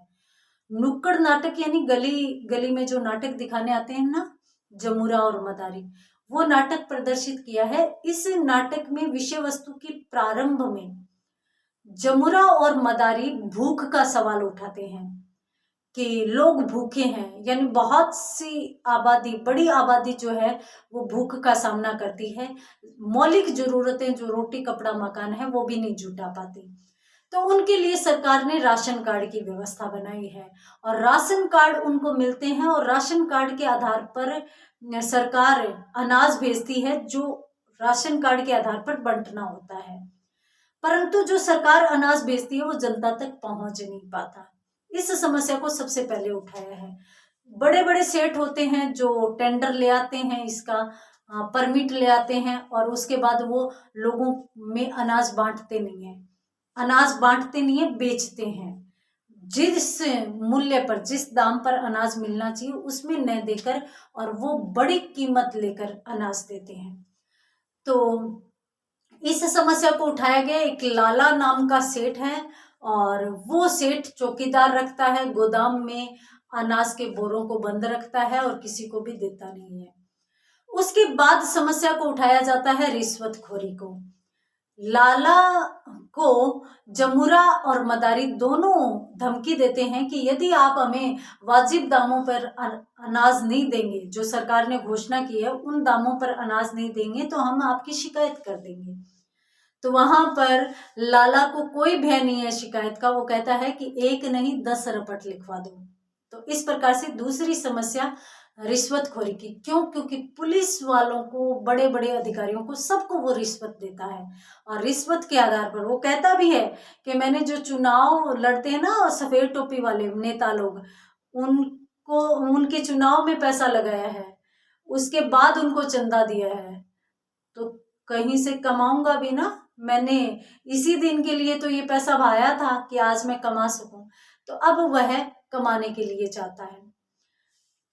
नुक्कड़ नाटक यानी गली गली में जो नाटक दिखाने आते हैं ना, जमुरा और मदारी, वो नाटक प्रदर्शित किया है। इस नाटक में विषय वस्तु की प्रारंभ में जमुरा और मदारी भूख का सवाल उठाते हैं कि लोग भूखे हैं, यानी बहुत सी आबादी, बड़ी आबादी जो है वो भूख का सामना करती है। मौलिक जरूरतें जो रोटी कपड़ा मकान है वो भी नहीं जुटा पाती। तो उनके लिए सरकार ने राशन कार्ड की व्यवस्था बनाई है और राशन कार्ड उनको मिलते हैं और राशन कार्ड के आधार पर सरकार अनाज भेजती है जो राशन कार्ड के आधार पर बंटना होता है। परंतु जो सरकार अनाज भेजती है वो जनता तक पहुंच नहीं पाता। इस समस्या को सबसे पहले उठाया है। बड़े बड़े सेठ होते हैं जो टेंडर ले आते हैं, इसका परमिट ले आते हैं और उसके बाद वो लोगों में अनाज बांटते नहीं है, बेचते हैं। जिस मूल्य पर, जिस दाम पर अनाज मिलना चाहिए उसमें न देकर और वो बड़ी कीमत लेकर अनाज देते हैं। तो इस समस्या को उठाया गया। एक लाला नाम का सेठ है और वो सेठ चौकीदार रखता है, गोदाम में अनाज के बोरों को बंद रखता है और किसी को भी देता नहीं है। उसके बाद समस्या को उठाया जाता है रिश्वतखोरी को। लाला को जमुरा और मदारी दोनों धमकी देते हैं कि यदि आप हमें वाजिब दामों पर अनाज नहीं देंगे, जो सरकार ने घोषणा की है उन दामों पर अनाज नहीं देंगे तो हम आपकी शिकायत कर देंगे। तो वहां पर लाला को कोई भय नहीं है शिकायत का, वो कहता है कि 1 नहीं 10 रपट लिखवा दो। तो इस प्रकार से दूसरी समस्या रिश्वतखोरी की। क्यों? क्योंकि पुलिस वालों को, बड़े बड़े अधिकारियों को, सबको वो रिश्वत देता है और रिश्वत के आधार पर वो कहता भी है कि मैंने जो चुनाव लड़ते हैं ना सफेद टोपी वाले नेता लोग, उनको उनके चुनाव में पैसा लगाया है, उसके बाद उनको चंदा दिया है, तो कहीं से कमाऊंगा भी ना, मैंने इसी दिन के लिए तो ये पैसा भाया था कि आज मैं कमा सकूं। तो अब वह कमाने के लिए चाहता है।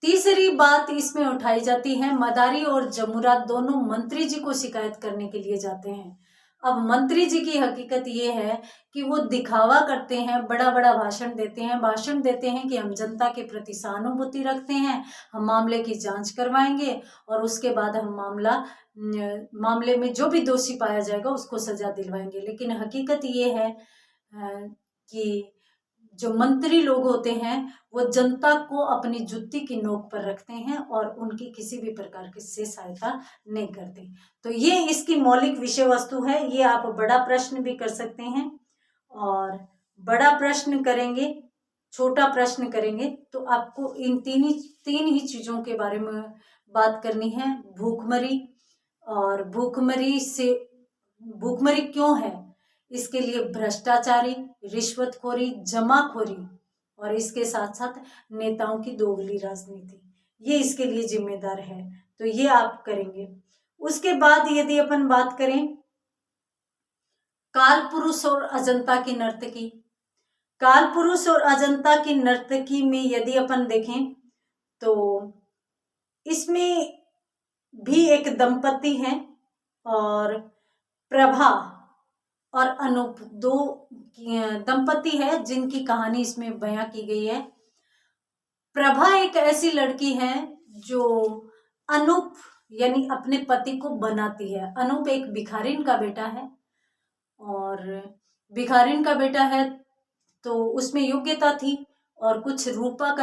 तीसरी बात इसमें उठाई जाती है, मदारी और जमुरा दोनों मंत्री जी को शिकायत करने के लिए जाते हैं। अब मंत्री जी की हकीकत ये है कि वो दिखावा करते हैं, बड़ा बड़ा भाषण देते हैं कि हम जनता के प्रति सहानुभूति रखते हैं, हम मामले की जांच करवाएंगे और उसके बाद हम मामले में जो भी दोषी पाया जाएगा उसको सजा दिलवाएंगे। लेकिन हकीकत ये है कि जो मंत्री लोग होते हैं वो जनता को अपनी जुत्ती की नोक पर रखते हैं और उनकी किसी भी प्रकार की से सहायता नहीं करते। तो ये इसकी मौलिक विषय वस्तु है। ये आप बड़ा प्रश्न भी कर सकते हैं और बड़ा प्रश्न करेंगे, छोटा प्रश्न करेंगे तो आपको इन तीन ही चीजों के बारे में बात करनी है। भूखमरी, और भूखमरी क्यों है, इसके लिए भ्रष्टाचारी, रिश्वतखोरी, जमाखोरी और इसके साथ साथ नेताओं की दोगली राजनीति, ये इसके लिए जिम्मेदार है। तो ये आप करेंगे। उसके बाद यदि अपन बात करें काल पुरुष और अजंता की नर्तकी, काल पुरुष और अजंता की नर्तकी में यदि अपन देखें तो इसमें भी एक दंपति हैं और प्रभा और अनूप, दो दंपति है जिनकी कहानी इसमें बयां की गई है। प्रभा एक ऐसी लड़की है जो अनूप यानी अपने पति को बनाती है। अनूप एक भिखारिन का बेटा है और भिखारिन का बेटा है तो उसमें योग्यता थी और कुछ प्रभा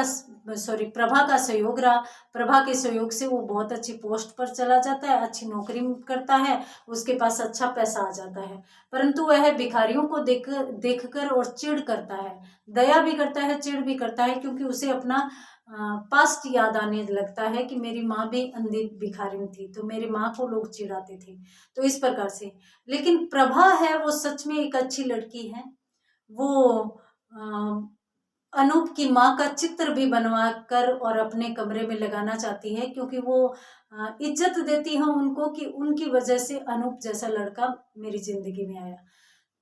का सहयोग रहा। प्रभा के सहयोग से वो बहुत अच्छी पोस्ट पर चला जाता है, अच्छी नौकरी करता है, उसके पास अच्छा पैसा आ जाता है। परंतु वह भिखारियों को देखकर और चिढ़ करता है, दया भी करता है, चिढ़ भी करता है, क्योंकि उसे अपना पास्ट याद आने लगता है कि मेरी माँ भी अंधी भिखारिन थी तो मेरी माँ को लोग चिढ़ाते थे। तो इस प्रकार से, लेकिन प्रभा है वो सच में एक अच्छी लड़की है। वो अनूप की माँ का चित्र भी बनवा कर और अपने कमरे में लगाना चाहती है, क्योंकि वो इज्जत देती है उनको कि उनकी वजह से अनूप जैसा लड़का मेरी जिंदगी में आया।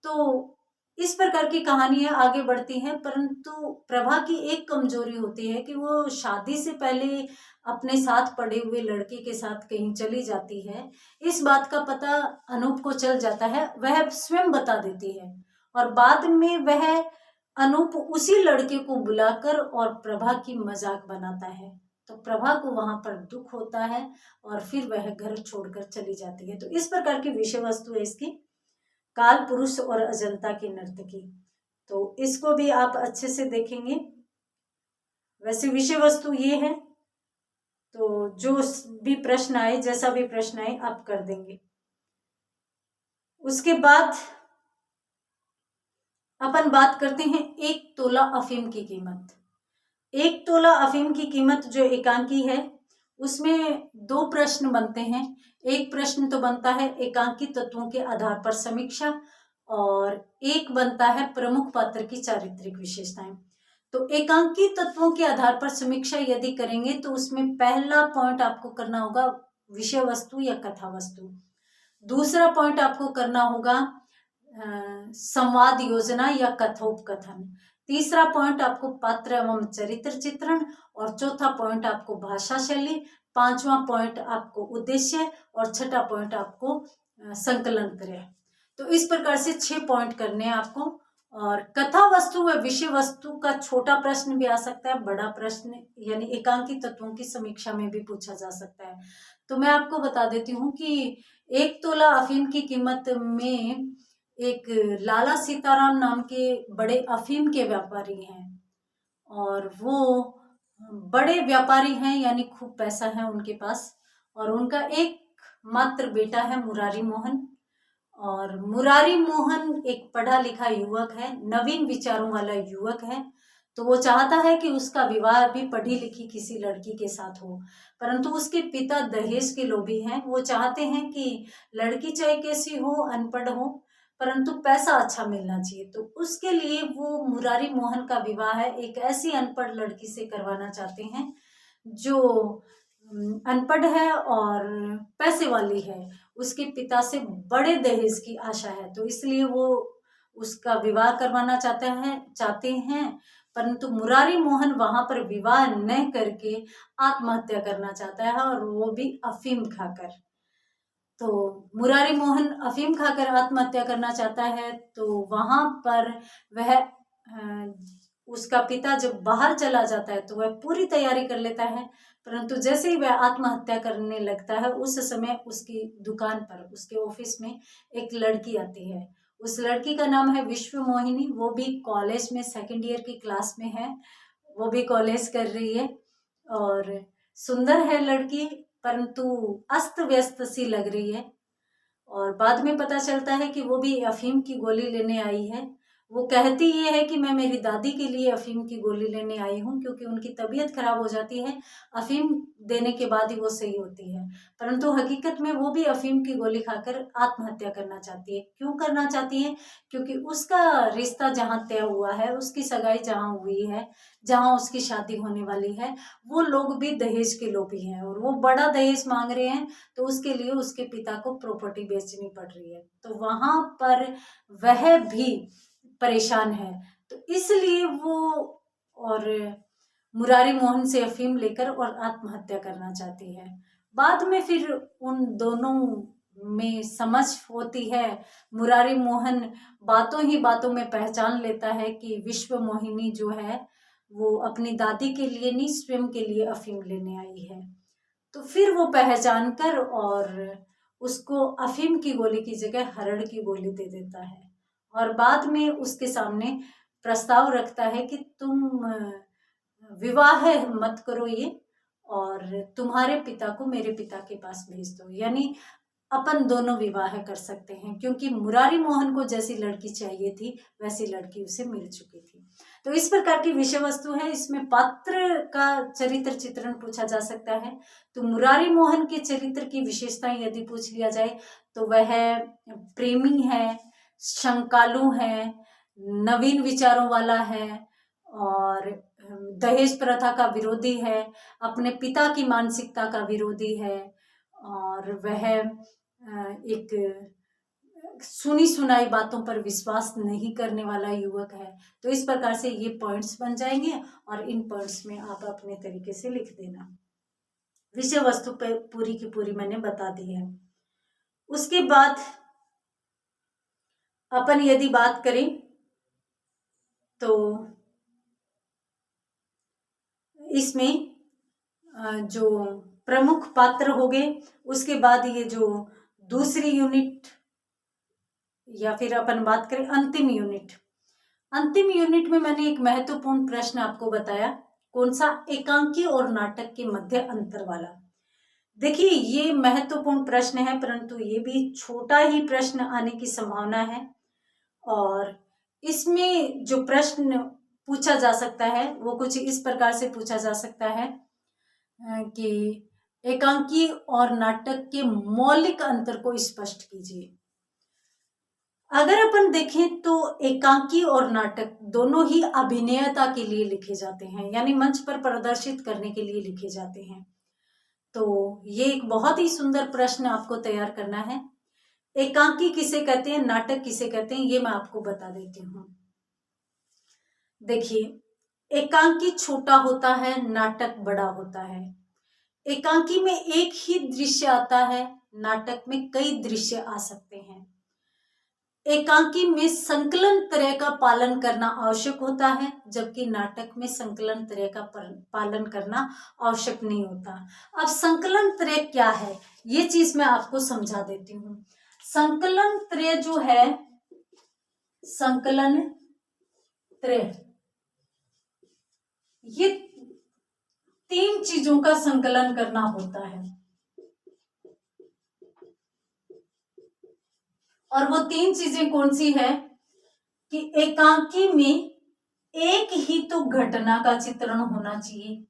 तो इस प्रकार की कहानियां आगे बढ़ती हैं, परंतु प्रभा की एक कमजोरी होती है कि वो शादी से पहले अपने साथ पढ़े हुए लड़के के साथ कहीं चली जाती है। इस बात का पता अनूप को चल जाता है, वह स्वयं बता देती है और बाद में वह अनूप उसी लड़के को बुलाकर और प्रभा की मजाक बनाता है। तो प्रभा को वहां पर दुख होता है और फिर वह घर छोड़कर चली जाती है। तो इस प्रकार की विषय वस्तु है इसकी, काल पुरुष और अजंता की नर्तकी। तो इसको भी आप अच्छे से देखेंगे। वैसे विषय वस्तु ये है, तो जो भी प्रश्न आए, जैसा भी प्रश्न आए आप कर देंगे। उसके बाद अपन बात करते हैं 1 तोला अफीम की कीमत। 1 तोला अफीम की कीमत जो एकांकी है उसमें 2 प्रश्न बनते हैं। एक प्रश्न तो बनता है एकांकी तत्वों के आधार पर समीक्षा और एक बनता है प्रमुख पात्र की चारित्रिक विशेषताएं। तो एकांकी तत्वों के आधार पर समीक्षा यदि करेंगे तो उसमें पहला पॉइंट आपको करना होगा विषय वस्तु या कथा वस्तु। दूसरा पॉइंट आपको करना होगा संवाद योजना या कथोपकथन। तीसरा पॉइंट आपको पात्र एवं चरित्र चित्रण और चौथा पॉइंट आपको भाषा शैली, पांचवा पॉइंट आपको उद्देश्य और छठा पॉइंट आपको संकलन क्रय। तो इस प्रकार से 6 पॉइंट करने हैं आपको। और कथा वस्तु व विषय वस्तु का छोटा प्रश्न भी आ सकता है, बड़ा प्रश्न यानी एकांकी तत्वों की समीक्षा में भी पूछा जा सकता है। तो मैं आपको बता देती हूँ कि 1 तोला अफीम की कीमत में एक लाला सीताराम नाम के बड़े अफीम के व्यापारी हैं, और वो बड़े व्यापारी हैं, यानी खूब पैसा है उनके पास। और उनका एक मात्र बेटा है मुरारी मोहन। और मुरारी मोहन एक पढ़ा लिखा युवक है, नवीन विचारों वाला युवक है। तो वो चाहता है कि उसका विवाह भी पढ़ी लिखी किसी लड़की के साथ हो, परंतु उसके पिता दहेज के लोभी हैं। वो चाहते हैं कि लड़की चाहे कैसी हो, अनपढ़ हो, परंतु पैसा अच्छा मिलना चाहिए। तो उसके लिए वो मुरारी मोहन का विवाह एक ऐसी अनपढ़ लड़की से करवाना चाहते हैं जो अनपढ़ है और पैसे वाली है। उसके पिता से बड़े दहेज की आशा है, तो इसलिए वो उसका विवाह करवाना चाहते हैं। परंतु मुरारी मोहन वहां पर विवाह न करके आत्महत्या करना चाहता है, और वो भी अफीम खाकर। तो मुरारी मोहन अफीम खाकर आत्महत्या करना चाहता है। तो वहां पर वह उसका पिता जब बाहर चला जाता है तो वह पूरी तैयारी कर लेता है, परंतु जैसे ही वह आत्महत्या करने लगता है उस समय उसकी दुकान पर, उसके ऑफिस में एक लड़की आती है। उस लड़की का नाम है विश्व मोहिनी। वो भी कॉलेज में 2nd ईयर की क्लास में है, वो भी कॉलेज कर रही है और सुंदर है लड़की, परंतु अस्त व्यस्त सी लग रही है। और बाद में पता चलता है कि वो भी अफीम की गोली लेने आई है। वो कहती ये है कि मैं मेरी दादी के लिए अफीम की गोली लेने आई हूँ, क्योंकि उनकी तबीयत खराब हो जाती है, अफीम देने के बाद ही वो सही होती है। परंतु हकीकत में वो भी अफीम की गोली खाकर आत्महत्या करना चाहती है। क्यों करना चाहती है? क्योंकि उसका रिश्ता जहाँ तय हुआ है, उसकी सगाई जहाँ हुई है, जहाँ उसकी शादी होने वाली है, वो लोग भी दहेज के लोभी हैं और वो बड़ा दहेज मांग रहे हैं। तो उसके लिए उसके पिता को प्रॉपर्टी बेचनी पड़ रही है, तो वहां पर वह भी परेशान है। तो इसलिए वो और मुरारी मोहन से अफीम लेकर और आत्महत्या करना चाहती है। बाद में फिर उन दोनों में समझ होती है। मुरारी मोहन बातों ही बातों में पहचान लेता है कि विश्व मोहिनी जो है वो अपनी दादी के लिए नहीं, स्वयं के लिए अफीम लेने आई है। तो फिर वो पहचान कर और उसको अफीम की गोली की जगह हरड़ की गोली दे देता है, और बाद में उसके सामने प्रस्ताव रखता है कि तुम विवाह मत करो ये, और तुम्हारे पिता को मेरे पिता के पास भेज दो, यानी अपन दोनों विवाह कर सकते हैं, क्योंकि मुरारी मोहन को जैसी लड़की चाहिए थी वैसी लड़की उसे मिल चुकी थी। तो इस प्रकार की विषय वस्तु है। इसमें पात्र का चरित्र चित्रण पूछा जा सकता है। तो मुरारी मोहन के चरित्र की विशेषताएं यदि पूछ लिया जाए तो वह प्रेमी है, शंकालु है, नवीन विचारों वाला है, और दहेज प्रथा का विरोधी है, अपने पिता की मानसिकता का विरोधी है, और वह एक सुनी सुनाई बातों पर विश्वास नहीं करने वाला युवक है। तो इस प्रकार से ये पॉइंट्स बन जाएंगे, और इन पॉइंट्स में आप अपने तरीके से लिख देना। विषय वस्तु पे पूरी की पूरी मैंने बता दी है। उसके बाद अपन यदि बात करें तो इसमें जो प्रमुख पात्र हो गए, उसके बाद ये जो दूसरी यूनिट या फिर अपन बात करें अंतिम यूनिट। अंतिम यूनिट में मैंने एक महत्वपूर्ण प्रश्न आपको बताया, कौन सा? एकांकी और नाटक के मध्य अंतर वाला। देखिए ये महत्वपूर्ण प्रश्न है, परंतु ये भी छोटा ही प्रश्न आने की संभावना है। और इसमें जो प्रश्न पूछा जा सकता है वो कुछ इस प्रकार से पूछा जा सकता है कि एकांकी और नाटक के मौलिक अंतर को स्पष्ट कीजिए। अगर अपन देखें तो एकांकी और नाटक दोनों ही अभिनयता के लिए लिखे जाते हैं, यानी मंच पर प्रदर्शित करने के लिए लिखे जाते हैं। तो ये एक बहुत ही सुंदर प्रश्न आपको तैयार करना है। एकांकी किसे कहते हैं, नाटक किसे कहते हैं, ये मैं आपको बता देती हूँ। देखिए एकांकी छोटा होता है, नाटक बड़ा होता है। एकांकी में एक ही दृश्य आता है, नाटक में कई दृश्य आ सकते हैं। एकांकी में संकलन त्रय का पालन करना आवश्यक होता है, जबकि नाटक में संकलन त्रय का पालन करना आवश्यक नहीं होता। अब संकलन त्रय क्या है, ये चीज मैं आपको समझा देती हूँ। संकलन त्रय जो है, संकलन त्रय ये 3 चीजों का संकलन करना होता है, और वो 3 चीजें कौन सी है कि एकांकी में एक ही तो घटना का चित्रण होना चाहिए,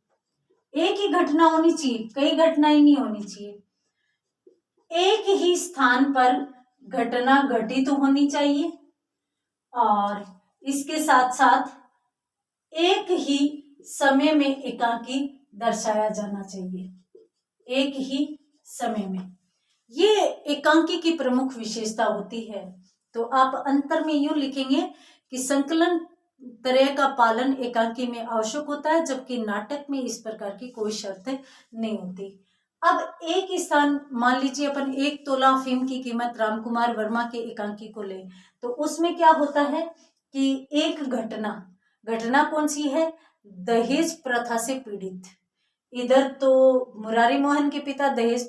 एक ही घटना होनी चाहिए, कई घटनाएं नहीं होनी चाहिए। एक ही स्थान पर घटना घटित तो होनी चाहिए, और इसके साथ साथ एक ही समय में एकांकी दर्शाया जाना चाहिए, एक ही समय में। ये एकांकी की प्रमुख विशेषता होती है। तो आप अंतर में यूं लिखेंगे कि संकलन त्रय का पालन एकांकी में आवश्यक होता है, जबकि नाटक में इस प्रकार की कोई शर्त नहीं होती। अब एक स्थान, मान लीजिए अपन 1 तोला अफीम की कीमत रामकुमार वर्मा के एकांकी को ले, तो उसमें क्या होता है कि एक घटना कौन सी है, दहेज प्रथा से पीड़ित। इधर तो मुरारी मोहन के पिता दहेज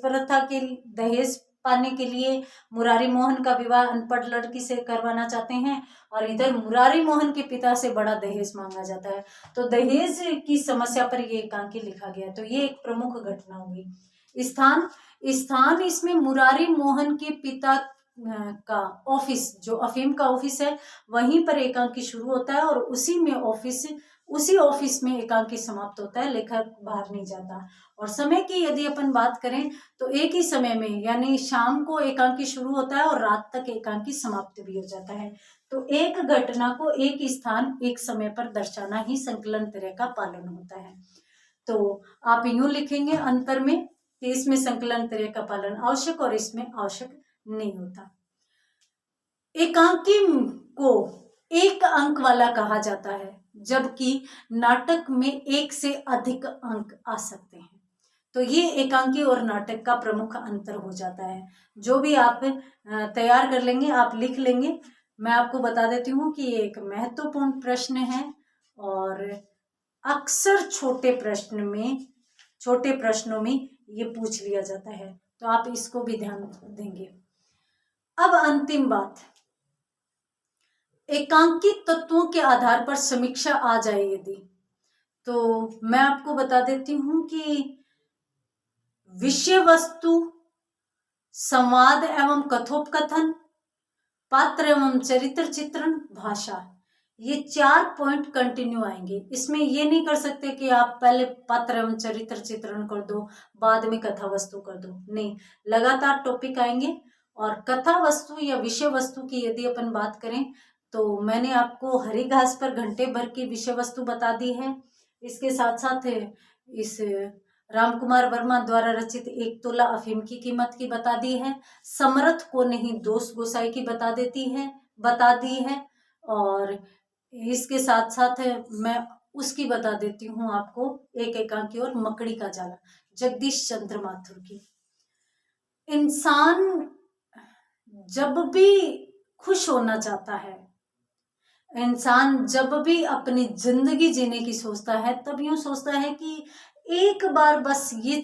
पाने के लिए मुरारी मोहन का विवाह अनपढ़ लड़की से करवाना चाहते हैं, और इधर मुरारी मोहन के पिता से बड़ा दहेज मांगा जाता है। तो दहेज की समस्या पर ये एकांकी लिखा गया, तो ये एक प्रमुख घटना होगी। स्थान इसमें मुरारी मोहन के पिता का ऑफिस, जो अफीम का ऑफिस है, वहीं पर एकांकी शुरू होता है, और उसी ऑफिस में एकांकी समाप्त होता है, लेखक बाहर नहीं जाता। और समय की यदि अपन बात करें तो एक ही समय में, यानी शाम को एकांकी शुरू होता है और रात तक एकांकी समाप्त भी हो जाता है। तो एक घटना को एक स्थान एक समय पर दर्शाना ही संकलन त्रय का पालन होता है। तो आप यूं लिखेंगे अंतर में कि इसमें संकलन त्रय का पालन आवश्यक और इसमें आवश्यक नहीं होता। एकांकी को एक अंक वाला कहा जाता है, जबकि नाटक में 1 से अधिक अंक आ सकते हैं। तो ये एकांकी और नाटक का प्रमुख अंतर हो जाता है। जो भी आप तैयार कर लेंगे, आप लिख लेंगे। मैं आपको बता देती हूँ कि ये एक महत्वपूर्ण प्रश्न है, और अक्सर छोटे प्रश्नों में ये पूछ लिया जाता है, तो आप इसको भी ध्यान देंगे। अब अंतिम बात, एकांकी तत्वों के आधार पर समीक्षा आ जाए यदि, तो मैं आपको बता देती हूं कि विषय वस्तु, संवाद एवं कथोपकथन, पात्र एवं चरित्र चित्रण, भाषा, ये 4 पॉइंट कंटिन्यू आएंगे। इसमें ये नहीं कर सकते कि आप पहले पात्र एवं चरित्र चित्रण कर दो, बाद में कथा वस्तु कर दो, नहीं, लगातार टॉपिक आएंगे। और कथा वस्तु या विषय वस्तु की यदि अपन बात करें, तो मैंने आपको हरी घास पर घंटे भर की विषय वस्तु बता दी है। इसके साथ साथ इस रामकुमार वर्मा द्वारा रचित 1 तोला अफीम की कीमत की बता दी है। समर्थ को नहीं दोष गोसाई की बता दी है। और इसके साथ साथ मैं उसकी बता देती हूँ आपको, एक एकांकी और मकड़ी का जाला, जगदीश चंद्र माथुर की। इंसान जब भी खुश होना चाहता है, इंसान जब भी अपनी जिंदगी जीने की सोचता है, तब यूं सोचता है कि एक बार बस ये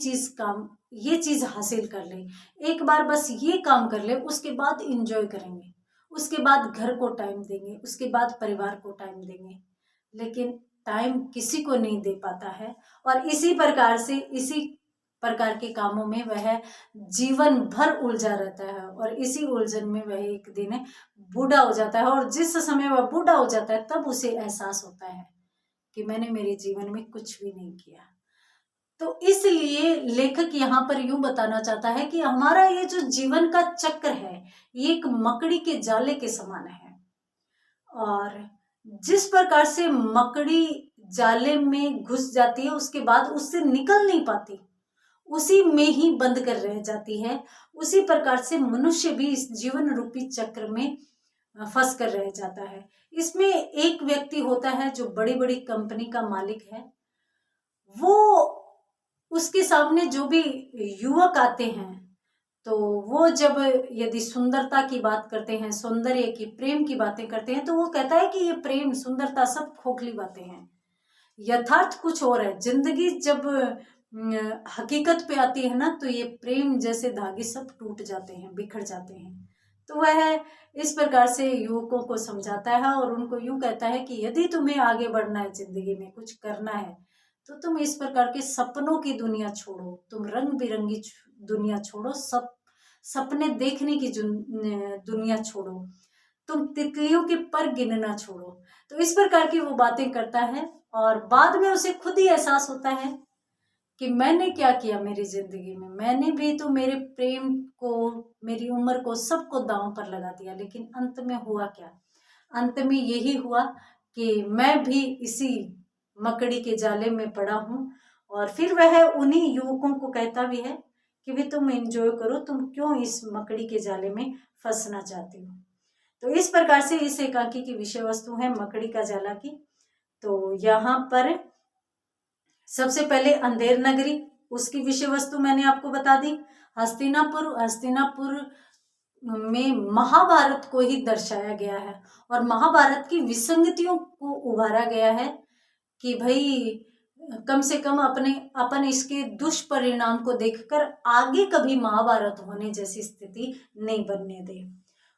चीज हासिल कर ले, एक बार बस ये काम कर ले, उसके बाद एंजॉय करेंगे, उसके बाद घर को टाइम देंगे, उसके बाद परिवार को टाइम देंगे। लेकिन टाइम किसी को नहीं दे पाता है, और इसी प्रकार के कामों में वह जीवन भर उलझा रहता है, और इसी उलझन में वह एक दिन बूढ़ा हो जाता है। और जिस समय वह बूढ़ा हो जाता है, तब उसे एहसास होता है कि मैंने मेरे जीवन में कुछ भी नहीं किया। तो इसलिए लेखक यहाँ पर यूं बताना चाहता है कि हमारा ये जो जीवन का चक्र है, ये एक मकड़ी के जाले के समान है, और जिस प्रकार से मकड़ी जाले में घुस जाती है, उसके बाद उससे निकल नहीं पाती, उसी में ही बंद कर रह जाती है, उसी प्रकार से मनुष्य भी इस जीवन रूपी चक्र में फंस कर रह जाता है। इसमें एक व्यक्ति होता है जो बड़ी बड़ी कंपनी का मालिक है, वो उसके सामने जो भी युवक आते हैं, तो वो जब यदि सुंदरता की बात करते हैं, सौंदर्य की, प्रेम की बातें करते हैं, तो वो कहता है कि ये प्रेम, सुंदरता सब खोखली बातें हैं, यथार्थ कुछ और है। जिंदगी जब हकीकत पे आती है ना, तो ये प्रेम जैसे धागे सब टूट जाते हैं, बिखर जाते हैं। तो वह इस प्रकार से युवकों को समझाता है और उनको यूं कहता है कि यदि तुम्हें आगे बढ़ना है, जिंदगी में कुछ करना है, तो तुम इस प्रकार के सपनों की दुनिया छोड़ो, तुम रंग बिरंगी दुनिया छोड़ो, सब सपने देखने की दुनिया छोड़ो, तुम तितलियों के पर गिनना छोड़ो। तो इस प्रकार की वो बातें करता है और बाद में उसे खुद ही एहसास होता है कि मैंने क्या किया मेरी जिंदगी में, मैंने भी तो मेरे प्रेम को, मेरी उम्र को, सबको दांव पर लगा दिया, लेकिन अंत में हुआ क्या? अंत में यही हुआ कि मैं भी इसी मकड़ी के जाले में पड़ा हूं। और फिर वह उन्हीं युवकों को कहता भी है कि भी तुम एंजॉय करो, तुम क्यों इस मकड़ी के जाले में फंसना चाहती हो। तो इस प्रकार से इस एकांकी की विषय वस्तु है मकड़ी का जाला की। तो यहाँ पर सबसे पहले अंधेर नगरी, उसकी विषय वस्तु मैंने आपको बता दी। हस्तिनापुर में महाभारत को ही दर्शाया गया है और महाभारत की विसंगतियों को उभारा गया है कि भाई कम से कम अपन इसके दुष्परिणाम को देखकर आगे कभी महाभारत होने जैसी स्थिति नहीं बनने दे।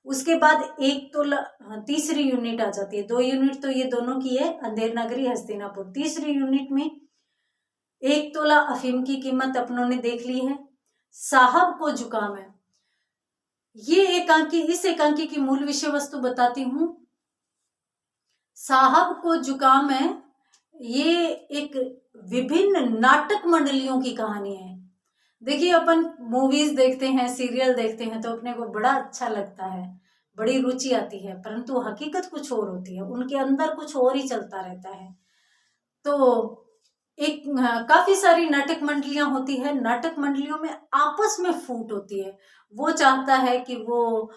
उसके बाद एक तो तीसरी यूनिट आ जाती है। 2 यूनिट तो ये दोनों की है, अंधेर नगरी, हस्तिनापुर। तीसरी यूनिट में 1 तोला अफीम की कीमत अपनों ने देख ली है। साहब को जुकाम है, ये एकांकी, इस एकांकी की मूल विषय वस्तु बताती हूं। साहब को जुकाम है, ये एक विभिन्न नाटक मंडलियों की कहानी है। देखिए अपन मूवीज देखते हैं, सीरियल देखते हैं तो अपने को बड़ा अच्छा लगता है, बड़ी रुचि आती है, परंतु हकीकत कुछ और होती है, उनके अंदर कुछ और ही चलता रहता है। तो एक काफी सारी नाटक मंडलियां होती है, नाटक मंडलियों में आपस में फूट होती है। वो चाहता है कि वो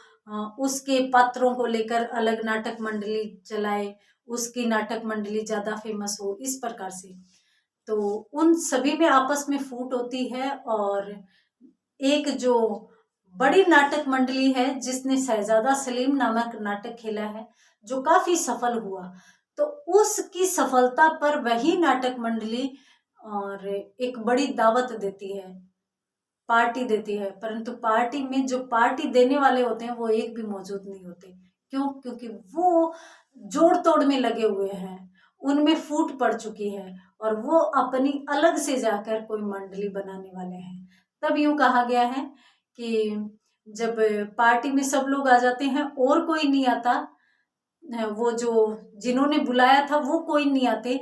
उसके पात्रों को लेकर अलग नाटक मंडली चलाए, उसकी नाटक मंडली ज्यादा फेमस हो, इस प्रकार से। तो उन सभी में आपस में फूट होती है और एक जो बड़ी नाटक मंडली है जिसने शहजादा सलीम नामक नाटक खेला है, जो काफी सफल हुआ, तो उसकी सफलता पर वही नाटक मंडली और एक बड़ी दावत देती है, पार्टी देती है, परंतु पार्टी में जो पार्टी देने वाले होते हैं वो एक भी मौजूद नहीं होते। क्यों? क्योंकि वो जोड़ तोड़ में लगे हुए हैं, उनमें फूट पड़ चुकी है और वो अपनी अलग से जाकर कोई मंडली बनाने वाले हैं। तब यूं कहा गया है कि जब पार्टी में सब लोग आ जाते हैं और कोई नहीं आता, वो जो जिन्होंने बुलाया था वो कोई नहीं आते,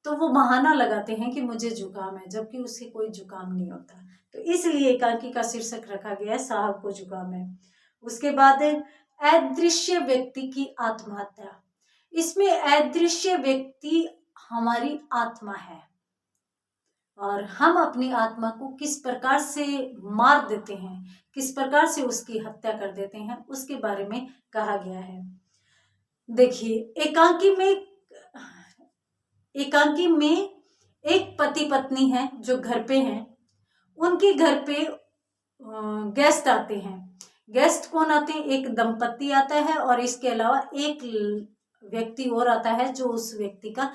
तो वो बहाना लगाते हैं कि मुझे जुकाम है, जबकि उसे कोई जुकाम नहीं होता। तो इसलिए एकांकी का शीर्षक रखा गया है साहब को जुकाम है। उसके बाद अदृश्य व्यक्ति की आत्महत्या। इसमें अदृश्य व्यक्ति हमारी आत्मा है और हम अपनी आत्मा को किस प्रकार से मार देते हैं, किस प्रकार से उसकी हत्या कर देते हैं, उसके बारे में कहा गया है। देखिए एकांकी में एक पति पत्नी है जो घर पे हैं, उनके घर पे गेस्ट आते हैं। गेस्ट कौन आते हैं? एक दंपति आता है और इसके अलावा एक व्यक्ति और आता है जो उस व्यक्ति का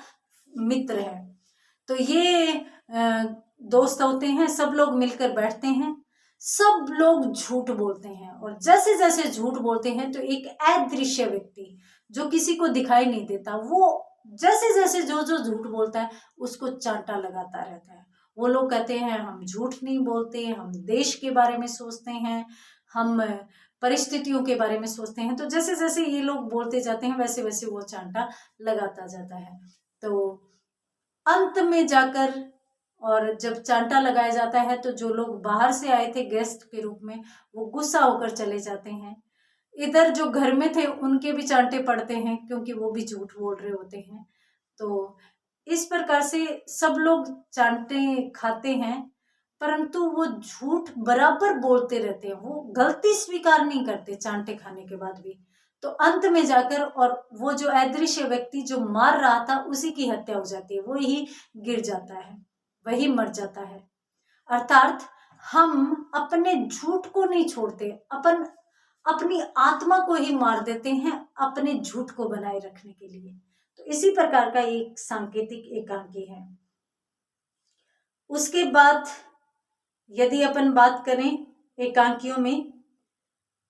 मित्र है। तो ये दोस्त होते हैं, सब लोग मिलकर बैठते हैं, सब लोग झूठ बोलते हैं और जैसे जैसे झूठ बोलते हैं तो एक अदृश्य व्यक्ति जो किसी को दिखाई नहीं देता, वो जैसे जैसे जो जो झूठ बोलता है उसको चांटा लगाता रहता है। वो लोग कहते हैं हम झूठ नहीं बोलते, हम देश के बारे में सोचते हैं, हम परिस्थितियों के बारे में सोचते हैं। तो जैसे जैसे ये लोग बोलते जाते हैं वैसे वैसे वो चांटा लगाता जाता है। तो अंत में जाकर और जब चांटा लगाया जाता है तो जो लोग बाहर से आए थे गेस्ट के रूप में वो गुस्सा होकर चले जाते हैं। इधर जो घर में थे उनके भी चांटे पड़ते हैं क्योंकि वो भी झूठ बोल रहे होते हैं। तो इस प्रकार से सब लोग चांटे खाते हैं, परंतु वो झूठ बराबर बोलते रहते हैं, वो गलती स्वीकार नहीं करते चांटे खाने के बाद भी। तो अंत में जाकर और वो जो अदृश्य व्यक्ति जो मार रहा था उसी की हत्या हो जाती है, वो ही गिर जाता है, वही मर जाता है। अर्थात हम अपने झूठ को नहीं छोड़ते, अपनी आत्मा को ही मार देते हैं अपने झूठ को बनाए रखने के लिए। तो इसी प्रकार का एक सांकेतिक एकांकी है। उसके बाद यदि अपन बात करें एकांकियों में,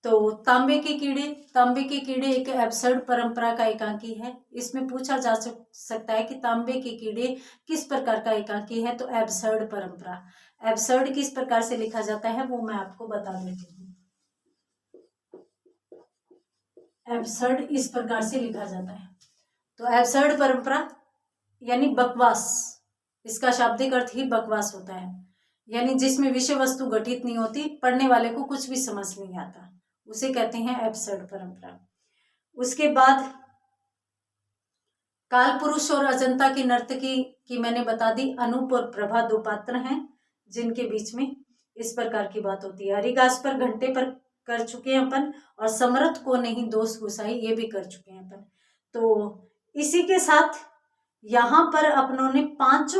तो तांबे के कीड़े एक एब्सर्ड परंपरा का एकांकी है। इसमें पूछा जा सकता है कि तांबे के कीड़े किस प्रकार का एकांकी है, तो एब्सर्ड परंपरा। एब्सर्ड किस प्रकार से लिखा जाता है वो मैं आपको बता देती हूँ। एब्सर्ड इस प्रकार से लिखा जाता है। तो एब्सर्ड परंपरा यानी बकवास, इसका शाब्दिक अर्थ ही बकवास होता है, यानी जिसमें विषय वस्तु घटित नहीं होती, पढ़ने वाले को कुछ भी समझ नहीं आता, उसे कहते हैं एब्सर्ड परंपरा। उसके बाद काल पुरुष और अजंता की नर्तकी की मैंने बता दी। अनूप और प्रभा दो पात्र हैं जिनके बीच में इस प्रकार की बात होती है। हरिघास पर घंटे पर कर चुके हैं अपन, और समर्थ को नहीं दोष गुसाई ये भी कर चुके हैं अपन। तो इसी के साथ यहाँ पर अपनों ने 5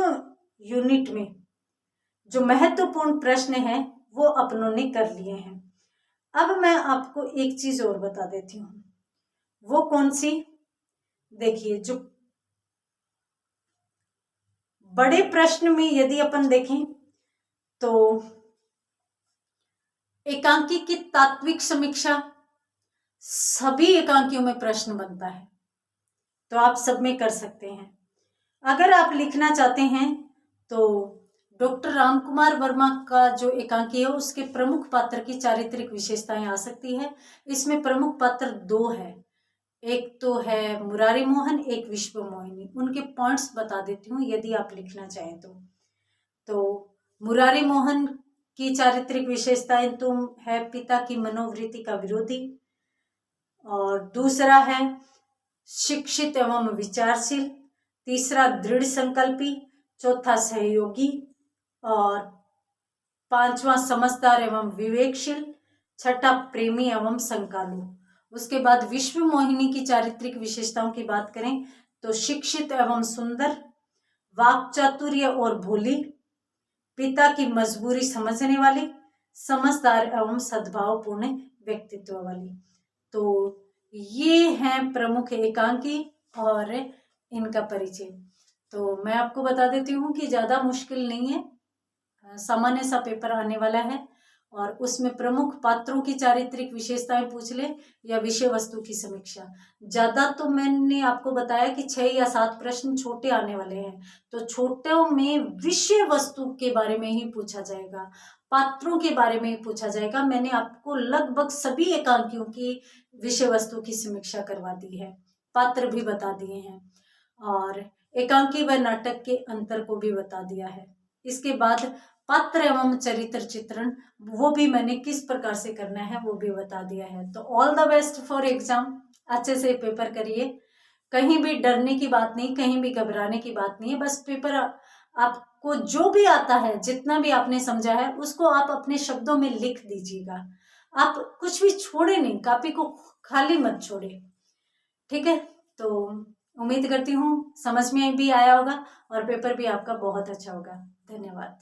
यूनिट में जो महत्वपूर्ण प्रश्न हैं वो अपनों ने कर लिए हैं। अब मैं आपको एक चीज और बता देती हूँ, वो कौन सी, देखिए जो बड़े प्रश्न में यदि अपन देखें तो एकांकी की तात्विक समीक्षा, सभी एकांकियों में प्रश्न बनता है, तो आप सब में कर सकते हैं। अगर आप लिखना चाहते हैं तो डॉक्टर रामकुमार वर्मा का जो एकांकी है उसके प्रमुख पात्र की चारित्रिक विशेषताएं आ सकती है। इसमें प्रमुख पात्र 2 है, एक तो है मुरारी मोहन, एक विश्व मोहिनी। उनके पॉइंट्स बता देती हूँ यदि आप लिखना चाहें तो मुरारी मोहन की चारित्रिक विशेषताएं तो है पिता की मनोवृत्ति का विरोधी, और दूसरा है शिक्षित एवं विचारशील, तीसरा दृढ़ संकल्पी, चौथा सहयोगी, और 5वां समझदार एवं विवेकशील, छठा प्रेमी एवं संकालु। उसके बाद विश्व मोहिनी की चारित्रिक विशेषताओं की बात करें तो शिक्षित एवं सुंदर, वाक चातुर्य और भोली, पिता की मजबूरी समझने वाली, समझदार एवं सद्भावपूर्ण व्यक्तित्व वाली। तो ये हैं प्रमुख एकांकी और इनका परिचय। तो मैं आपको बता देती हूँ कि ज़्यादा मुश्किल नहीं है, सामान्य सा पेपर आने वाला है, और उसमें प्रमुख पात्रों की चारित्रिक विशेषताएं पूछ ले या विषय वस्तु की समीक्षा। ज़्यादा तो मैंने आपको बताया कि 6 या 7 प्रश्न छोटे आने वाले हैं, तो छोटों में विषय वस्तु के बारे में ही पूछा जाएगा, पात्रों के बारे में ही पूछा जाएगा। मैंने आपको लगभग सभी एकांकियों की विषय वस्तु की समीक्षा करवा दी है, पात्र भी बता दिए हैं, और एकांकी व नाटक के अंतर को भी बता दिया है। इसके बाद पात्र एवं चरित्र चित्रण वो भी मैंने किस प्रकार से करना है वो भी बता दिया है। तो all the best for exam, अच्छे से पेपर करिए, कहीं भी डरने की बात नहीं, कहीं भी घबराने की बात नहीं है। बस पेपर आपको जो भी आता है, जितना भी आपने समझा है उसको आप अपने शब्दों में लिख दीजिएगा, आप कुछ भी छोड़े नहीं, कॉपी को खाली मत छोड़े, ठीक है। तो उम्मीद करती हूँ समझ में भी आया होगा और पेपर भी आपका बहुत अच्छा होगा। धन्यवाद।